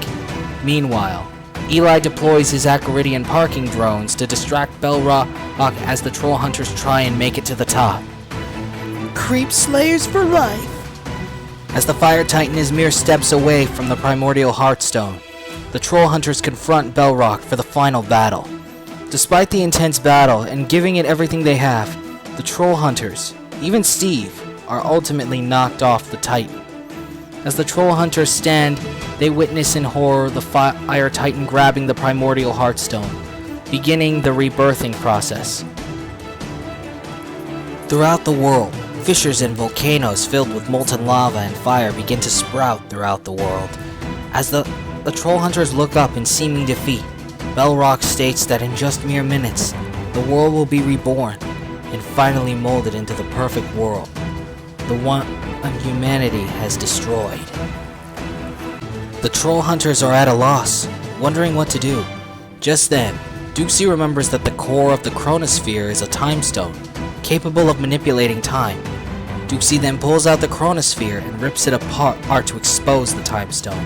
Meanwhile, Eli deploys his Acaridian parking drones to distract Belrock as the Trollhunters try and make it to the top.
Creep slayers for life.
As the Fire Titan is mere steps away from the Primordial Heartstone, the Trollhunters confront Belrock for the final battle. Despite the intense battle and giving it everything they have, the Trollhunters, even Steve, are ultimately knocked off the Titan. As the Trollhunters stand, they witness in horror the Fire Titan grabbing the Primordial Heartstone, beginning the rebirthing process. Throughout the world, fissures and volcanoes filled with molten lava and fire begin to sprout throughout the world. As the Trollhunters look up in seeming defeat, Belrock states that in just mere minutes, the world will be reborn and finally molded into the perfect world, the one humanity has destroyed. The Trollhunters are at a loss, wondering what to do. Just then, Duxie remembers that the core of the Chronosphere is a time stone, capable of manipulating time. Duxie then pulls out the Chronosphere and rips it apart to expose the time stone.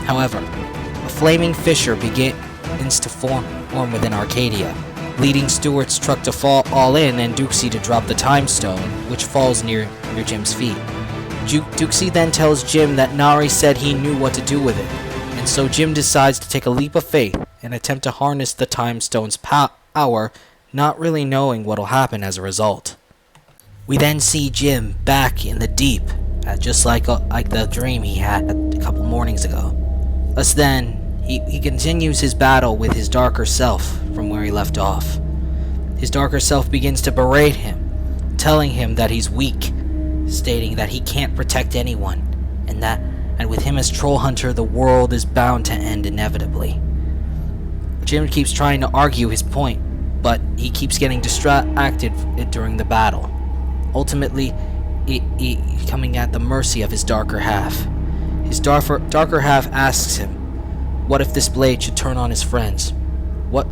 However, a flaming fissure begins to form within Arcadia, leading Stuart's truck to fall all in and Duxie to drop the time stone, which falls near Jim's feet. Duxie then tells Jim that Nari said he knew what to do with it, and so Jim decides to take a leap of faith and attempt to harness the time stone's power, not really knowing what'll happen as a result.
We then see Jim back in the deep, just like the dream he had a couple mornings ago. Thus then, he continues his battle with his darker self from where he left off. His darker self begins to berate him, telling him that he's weak, stating that he can't protect anyone, and with him as Troll Hunter, the world is bound to end inevitably. Jim keeps trying to argue his point, but he keeps getting distracted during the battle. Ultimately, he coming at the mercy of his darker half. His darker half asks him, what if this blade should turn on his friends? What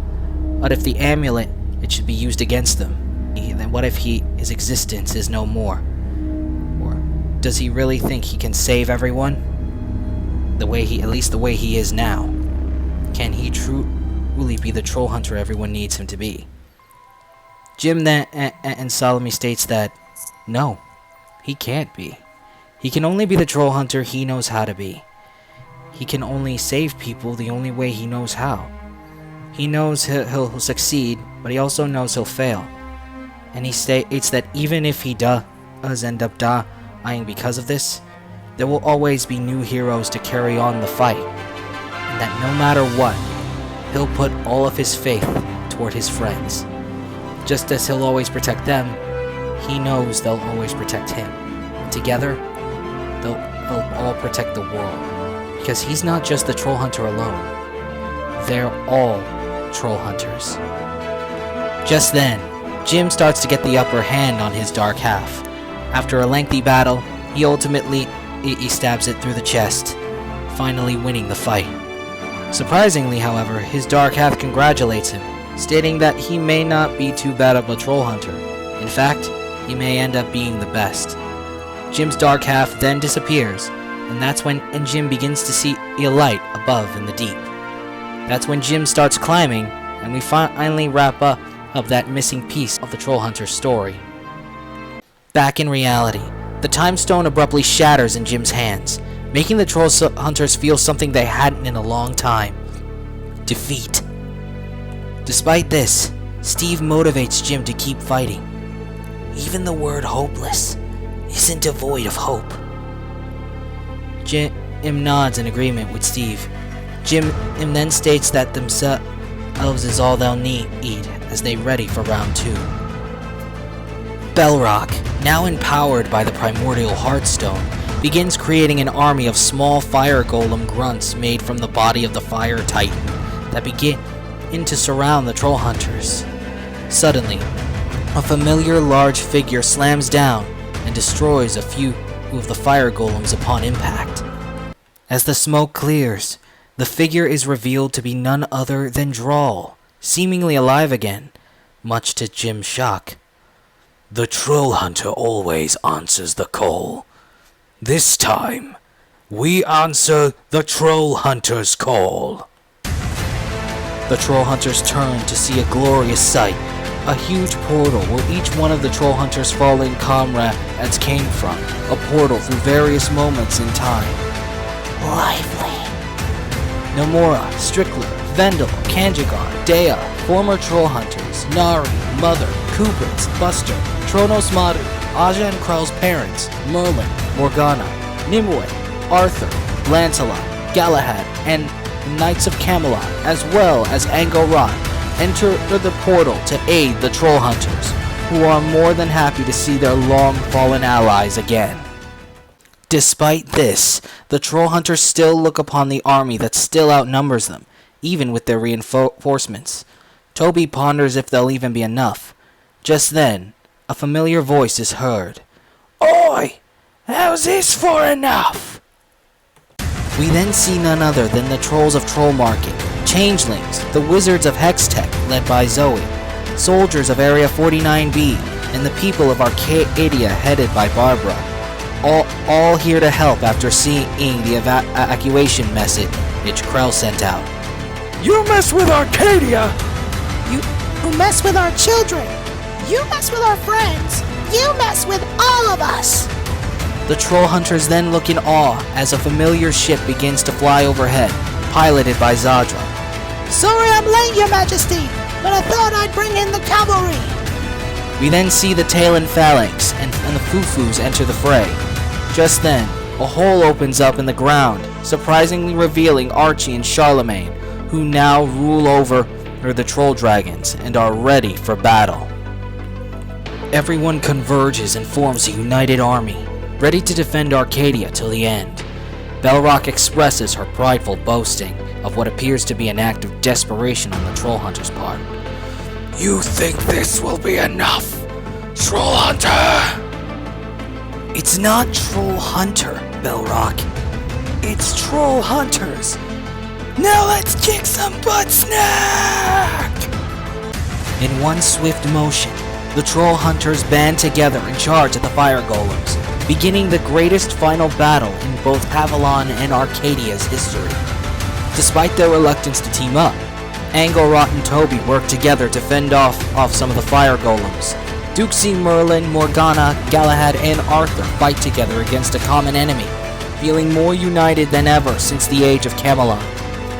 if the amulet, it should be used against them? Then what if his existence is no more? Or does he really think he can save everyone? At least the way he is now. Can he truly be the troll hunter everyone needs him to be? Jim then and solemnly states that no, he can't be. He can only be the troll hunter he knows how to be. He can only save people the only way he knows how. He knows he'll succeed, but he also knows he'll fail. And he states that even if he does end up dying because of this, there will always be new heroes to carry on the fight. And that no matter what, he'll put all of his faith toward his friends. Just as he'll always protect them, he knows they'll always protect him. And together, they'll all protect the world. Because he's not just the troll hunter alone. They're all troll hunters. Just then, Jim starts to get the upper hand on his dark half. After a lengthy battle, he ultimately stabs it through the chest, finally winning the fight. Surprisingly, however, his dark half congratulates him, stating that he may not be too bad of a troll hunter. In fact, he may end up being the best. Jim's dark half then disappears, and that's when Jim begins to see a light above in the deep. That's when Jim starts climbing, and we finally wrap up that missing piece of the troll hunter's story. Back in reality, the time stone abruptly shatters in Jim's hands, making the troll hunters feel something they hadn't in a long time: defeat. Despite this, Steve motivates Jim to keep fighting. Even the word hopeless isn't devoid of hope. Jim nods in agreement with Steve. Jim then states that themselves is all they'll need as they ready for round 2. Bellrock, now empowered by the primordial Heartstone, begins creating an army of small fire golem grunts made from the body of the fire titan that begin to surround the troll hunters. Suddenly, a familiar large figure slams down and destroys a few of the fire golems upon impact. As the smoke clears, the figure is revealed to be none other than Drawl, seemingly alive again, much to Jim's shock.
The troll hunter always answers the call. This time, we answer the troll hunter's call.
The troll hunters turn to see a glorious sight, a huge portal where each one of the troll hunters' fallen comrades came from, a portal through various moments in time.
Lively.
Nomura, Strickler, Vendel, Kanjigar, Dea, former troll hunters, Nari, Mother, Kubrits, Buster, Tronos Maru, Aja and Krell's parents, Merlin, Morgana, Nimue, Arthur, Lancelot, Galahad, and Knights of Camelot, as well as Angkor enter the portal to aid the troll hunters, who are more than happy to see their long-fallen allies again. Despite this, the troll hunters still look upon the army that still outnumbers them, even with their reinforcements. Toby ponders if there'll even be enough. Just then, a familiar voice is heard.
Oi! How's this for enough?
We then see none other than the trolls of Troll Market, changelings, the wizards of Hextech, led by Zoe, soldiers of Area 49B, and the people of Arcadia, headed by Barbara. All here to help after seeing the evacuation message Krell sent out.
You mess with Arcadia!
You mess with our children! You mess with our friends! You mess with all of us!
The troll hunters then look in awe as a familiar ship begins to fly overhead, piloted by Zadra.
Sorry I'm late, Your Majesty, but I thought I'd bring in the cavalry!
We then see the Talon Phalanx and the Foo-Foos enter the fray. Just then, a hole opens up in the ground, surprisingly revealing Archie and Charlemagne, who now rule over the Troll Dragons and are ready for battle. Everyone converges and forms a united army, ready to defend Arcadia till the end. Belrock expresses her prideful boasting of what appears to be an act of desperation on the Trollhunters' part.
You think this will be enough, Trollhunter?
It's not Trollhunter, Belrock. It's Trollhunters. Now let's kick some butt, snack!
In one swift motion, the Trollhunters band together and charge at the fire golems, beginning the greatest final battle in both Avalon and Arcadia's history. Despite their reluctance to team up, Anglerot and Toby work together to fend off some of the fire golems. Duxie, Merlin, Morgana, Galahad, and Arthur fight together against a common enemy, feeling more united than ever since the age of Camelot.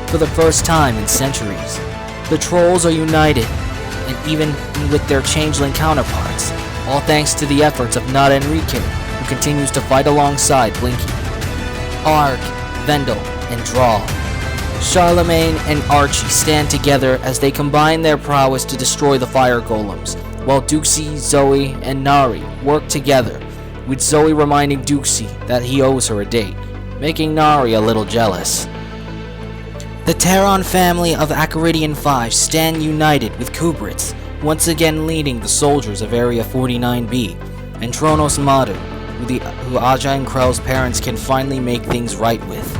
For the first time in centuries, the trolls are united, and even with their changeling counterparts, all thanks to the efforts of Nada Enrique, who continues to fight alongside Blinky, Arg, Vendel, and Drawl. Charlemagne and Archie stand together as they combine their prowess to destroy the fire golems, while Duxie, Zoe, and Nari work together, with Zoe reminding Duxie that he owes her a date, making Nari a little jealous. The Terran family of Acaridian 5 stand united with Kubritz, once again leading the soldiers of Area 49B, and Tronos Madu, who Aja and Krell's parents can finally make things right with.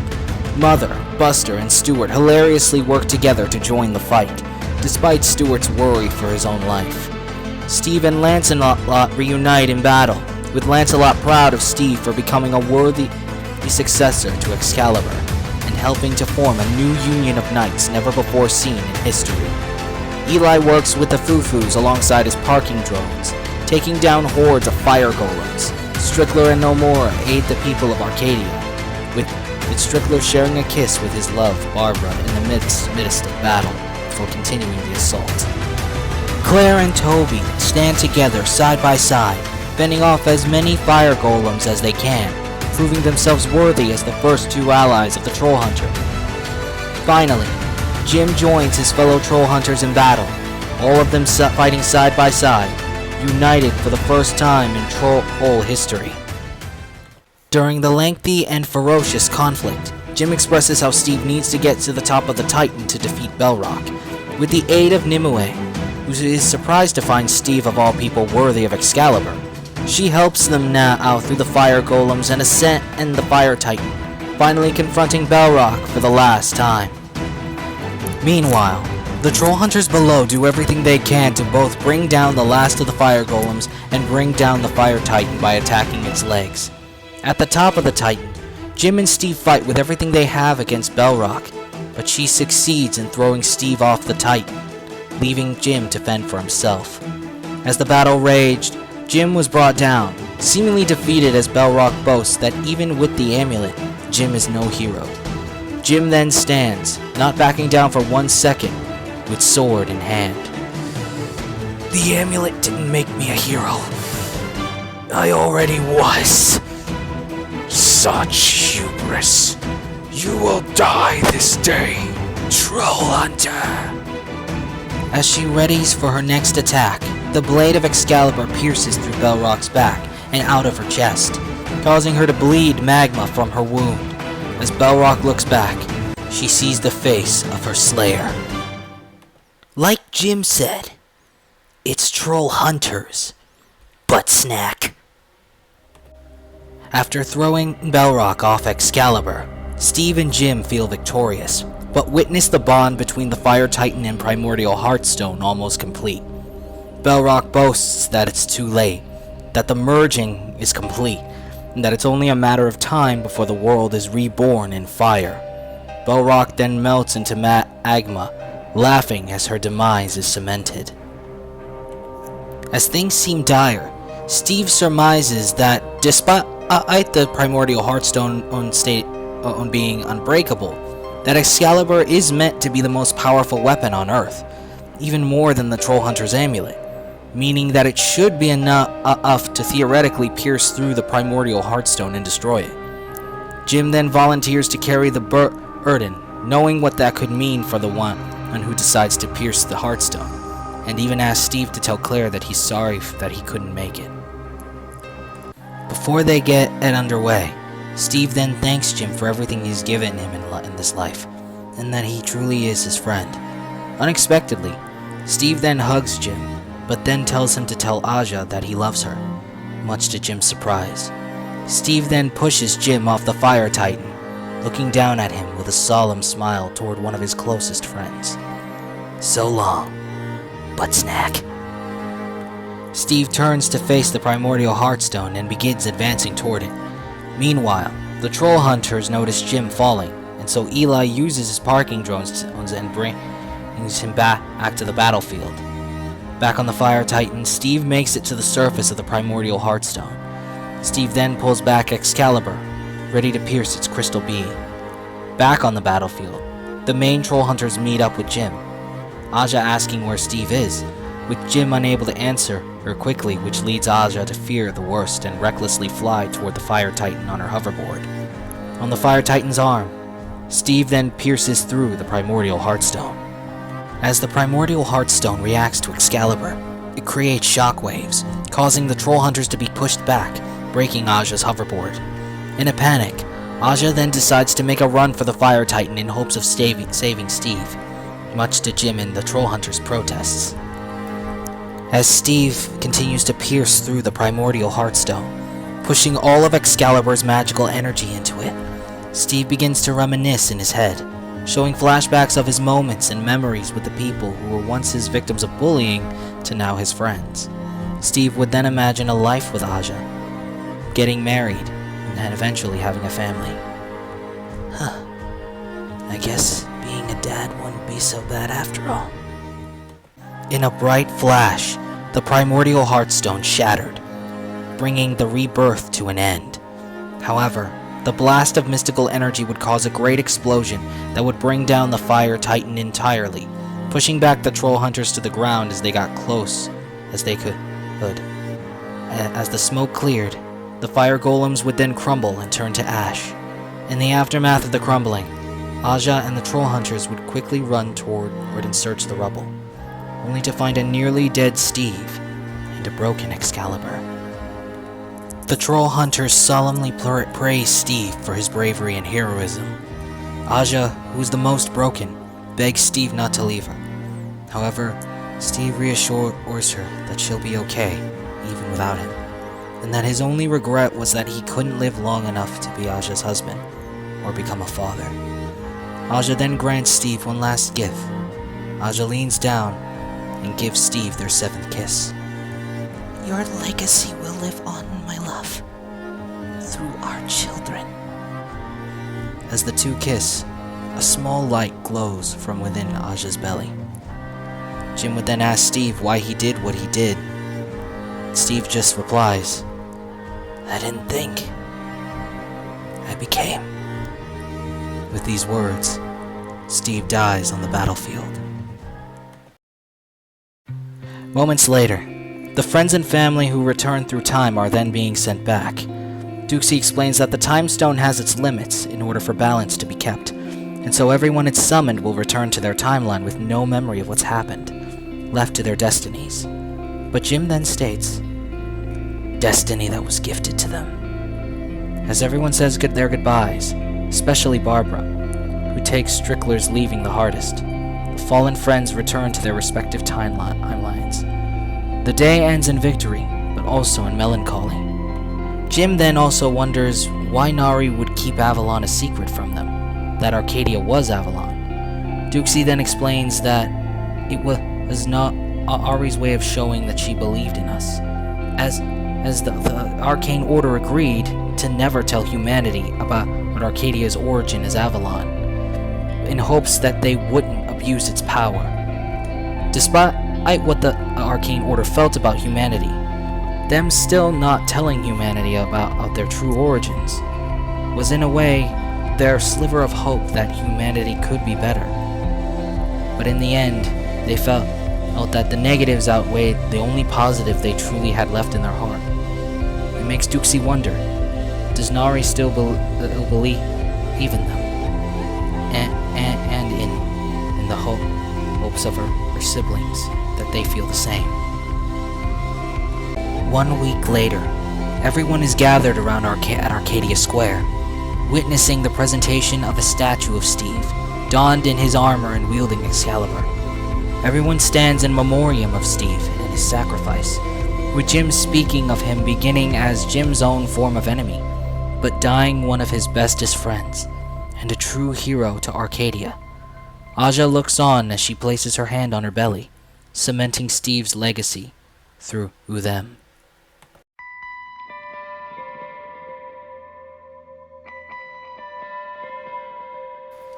Mother, Buster, and Stuart hilariously work together to join the fight, despite Stuart's worry for his own life. Steve and Lancelot reunite in battle, with Lancelot proud of Steve for becoming a worthy successor to Excalibur, and helping to form a new union of knights never before seen in history. Eli works with the Foo-Foos alongside his parking drones, taking down hordes of fire golems. Strickler and Nomura aid the people of Arcadia, with Strickler sharing a kiss with his love, Barbara, in the midst of battle, before continuing the assault. Claire and Toby stand together side by side, fending off as many fire golems as they can, proving themselves worthy as the first two allies of the Trollhunter. Finally, Jim joins his fellow Trollhunters in battle, all of them fighting side by side, united for the first time in Troll history. During the lengthy and ferocious conflict, Jim expresses how Steve needs to get to the top of the Titan to defeat Belrock. With the aid of Nimue, who is surprised to find Steve of all people worthy of Excalibur, she helps them now out through the fire golems and ascent and the fire Titan, finally confronting Belrock for the last time. Meanwhile, the Trollhunters below do everything they can to both bring down the last of the fire golems and bring down the fire Titan by attacking its legs. At the top of the Titan, Jim and Steve fight with everything they have against Belrock, but she succeeds in throwing Steve off the Titan, leaving Jim to fend for himself. As the battle raged, Jim was brought down, seemingly defeated as Belrock boasts that even with the amulet, Jim is no hero. Jim then stands, not backing down for 1 second, with sword in hand.
The amulet didn't make me a hero. I already was. Such hubris. You will die this day, Trollhunter.
As she readies for her next attack, the blade of Excalibur pierces through Belrock's back and out of her chest, causing her to bleed magma from her wound. As Belrock looks back, she sees the face of her slayer.
Like Jim said, it's Trollhunters, butt snack.
After throwing Belrock off Excalibur, Steve and Jim feel victorious, but witness the bond between the Fire Titan and Primordial Heartstone almost complete. Belrock boasts that it's too late, that the merging is complete, and that it's only a matter of time before the world is reborn in fire. Belrock then melts into magma, laughing as her demise is cemented. As things seem dire, Steve surmises that despite the Primordial Heartstone on being unbreakable, that Excalibur is meant to be the most powerful weapon on Earth, even more than the Trollhunter's amulet. meaning that it should be enough to theoretically pierce through the primordial heartstone and destroy it. Jim then volunteers to carry the burden, knowing what that could mean for the one who decides to pierce the heartstone, and even asks Steve to tell Claire that he's sorry that he couldn't make it. Before they get it underway, Steve then thanks Jim for everything he's given him in this life, and that he truly is his friend. Unexpectedly, Steve then hugs Jim, but then tells him to tell Aja that he loves her, much to Jim's surprise. Steve then pushes Jim off the Fire Titan, looking down at him with a solemn smile toward one of his closest friends.
So long, butt snack.
Steve turns to face the primordial heartstone and begins advancing toward it. Meanwhile, the Trollhunters notice Jim falling, and so Eli uses his parking drones and brings him back to the battlefield. Back on the Fire Titan, Steve makes it to the surface of the primordial heartstone. Steve then pulls back Excalibur, ready to pierce its crystal beam. Back on the battlefield, the main Trollhunters meet up with Jim, Aja asking where Steve is, with Jim unable to answer her quickly, which leads Aja to fear the worst and recklessly fly toward the Fire Titan on her hoverboard. On the Fire Titan's arm, Steve then pierces through the primordial heartstone. As the primordial heartstone reacts to Excalibur, it creates shockwaves, causing the Trollhunters to be pushed back, breaking Aja's hoverboard. In a panic, Aja then decides to make a run for the Fire Titan in hopes of saving Steve, much to Jim and the Trollhunters' protests. As Steve continues to pierce through the primordial heartstone, pushing all of Excalibur's magical energy into it, Steve begins to reminisce in his head, showing flashbacks of his moments and memories with the people who were once his victims of bullying to now his friends. Steve would then imagine a life with Aja, getting married, and eventually having a family.
I guess being a dad wouldn't be so bad after all.
In a bright flash, the primordial heartstone shattered, bringing the rebirth to an end. However, the blast of mystical energy would cause a great explosion that would bring down the Fire Titan entirely, pushing back the Trollhunters to the ground as they got close as they could. As the smoke cleared, the fire golems would then crumble and turn to ash. In the aftermath of the crumbling, Aja and the Trollhunters would quickly run toward and search the rubble, only to find a nearly dead Steve and a broken Excalibur. The Trollhunters solemnly praise Steve for his bravery and heroism. Aja, who is the most broken, begs Steve not to leave her. However, Steve reassures her that she'll be okay, even without him, and that his only regret was that he couldn't live long enough to be Aja's husband, or become a father. Aja then grants Steve one last gift. Aja leans down and gives Steve their 7th kiss.
Your legacy will live on, my love, through our children.
As the two kiss, a small light glows from within Aja's belly. Jim would then ask Steve why he did what he did. Steve just replies,
I didn't think. I became.
With these words, Steve dies on the battlefield. Moments later, the friends and family who returned through time are then being sent back. Duxie explains that the time stone has its limits in order for balance to be kept, and so everyone it's summoned will return to their timeline with no memory of what's happened, left to their destinies. But Jim then states, destiny that was gifted to them. As everyone says their goodbyes, especially Barbara, who takes Strickler's leaving the hardest, the fallen friends return to their respective timelines. The day ends in victory, but also in melancholy. Jim then also wonders why Nari would keep Avalon a secret from them, that Arcadia was Avalon. Duxie then explains that it was not Ari's way of showing that she believed in us, as the Arcane Order agreed to never tell humanity about what Arcadia's origin as Avalon, in hopes that they wouldn't abuse its power. Despite what the Arcane Order felt about humanity, them still not telling humanity about their true origins was in a way their sliver of hope that humanity could be better. But in the end, they felt felt that the negatives outweighed the only positive they truly had left in their heart. It makes Duxie wonder, does Nari still believe in them? And in the hopes of her siblings, that they feel the same.
1 week later, everyone is gathered around at Arcadia Square, witnessing the presentation of a statue of Steve, donned in his armor and wielding Excalibur. Everyone stands in memoriam of Steve and his sacrifice, with Jim speaking of him beginning as Jim's own form of enemy, but dying one of his bestest friends, and a true hero to Arcadia. Aja looks on as she places her hand on her belly, cementing Steve's legacy through them.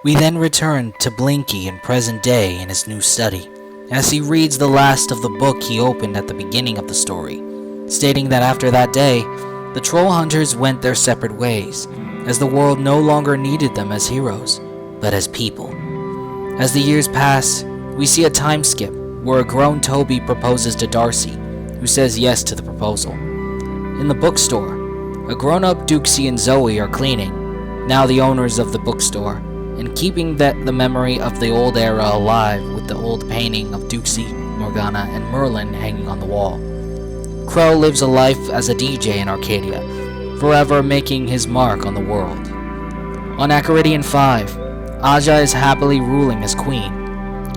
We then return to Blinky in present day in his new study, as he reads the last of the book he opened at the beginning of the story, stating that after that day, the Trollhunters went their separate ways, as the world no longer needed them as heroes, but as people. As the years pass, we see a time skip where a grown Toby proposes to Darcy, who says yes to the proposal. In the bookstore, a grown-up Duxie and Zoe are cleaning, now the owners of the bookstore, and keeping the memory of the old era alive with the old painting of Duxie, Morgana, and Merlin hanging on the wall. Crow lives a life as a DJ in Arcadia, forever making his mark on the world. On Acaridian 5, Aja is happily ruling as queen,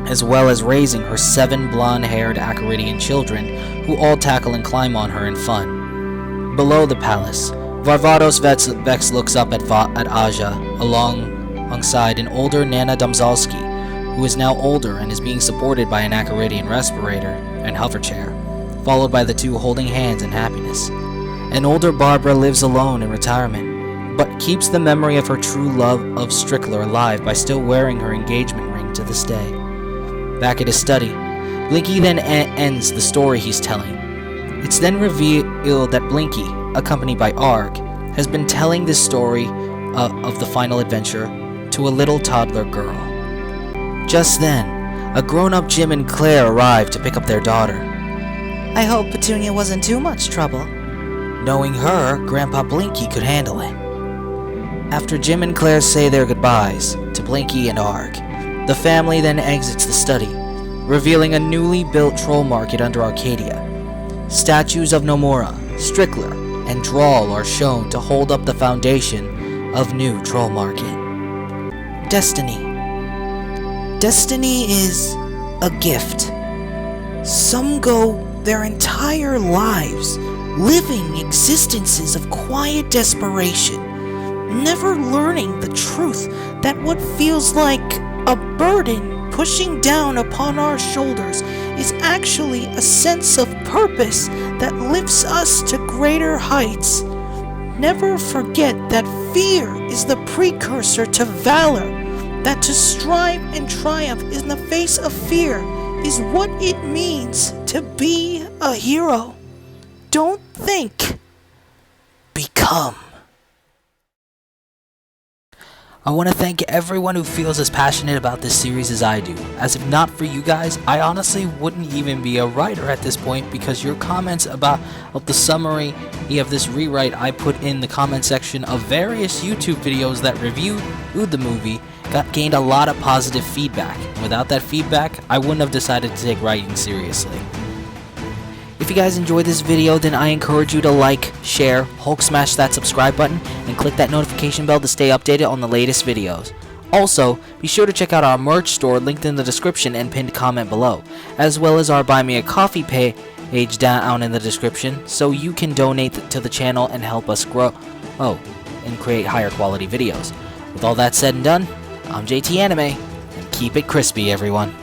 as well as raising her 7 blonde-haired Acaridian children who all tackle and climb on her in fun. Below the palace, Varvados Vex looks up at Aja alongside an older Nana Domzalski, who is now older and is being supported by an Acaridian respirator and hover chair, followed by the two holding hands in happiness. An older Barbara lives alone in retirement, but keeps the memory of her true love of Strickler alive by still wearing her engagement ring to this day. Back at his study, Blinky then ends the story he's telling. It's then revealed that Blinky, accompanied by Arg, has been telling this story of the final adventure to a little toddler girl. Just then, a grown-up Jim and Claire arrive to pick up their daughter.
I hope Petunia wasn't too much trouble.
Knowing her, Grandpa Blinky could handle it. After Jim and Claire say their goodbyes to Blinky and Arg, the family then exits the study, revealing a newly built troll market under Arcadia. Statues of Nomura, Strickler, and Drawl are shown to hold up the foundation of new troll market. Destiny. Destiny is a gift. Some go their entire lives living existences of quiet desperation, never learning the truth that what feels like a burden pushing down upon our shoulders is actually a sense of purpose that lifts us to greater heights. Never forget that fear is the precursor to valor, that to strive and triumph in the face of fear is what it means to be a hero. Don't think. Become. I want to thank everyone who feels as passionate about this series as I do, as if not for you guys, I honestly wouldn't even be a writer at this point, because your comments about the summary of this rewrite I put in the comment section of various YouTube videos that reviewed the movie gained a lot of positive feedback. Without that feedback, I wouldn't have decided to take writing seriously. If you guys enjoyed this video, then I encourage you to like, share, Hulk smash that subscribe button, and click that notification bell to stay updated on the latest videos. Also, be sure to check out our merch store linked in the description and pinned comment below, as well as our Buy Me a Coffee page down in the description, so you can donate to the channel and help us grow and create higher quality videos. With all that said and done, I'm JT Anime, and keep it crispy, everyone.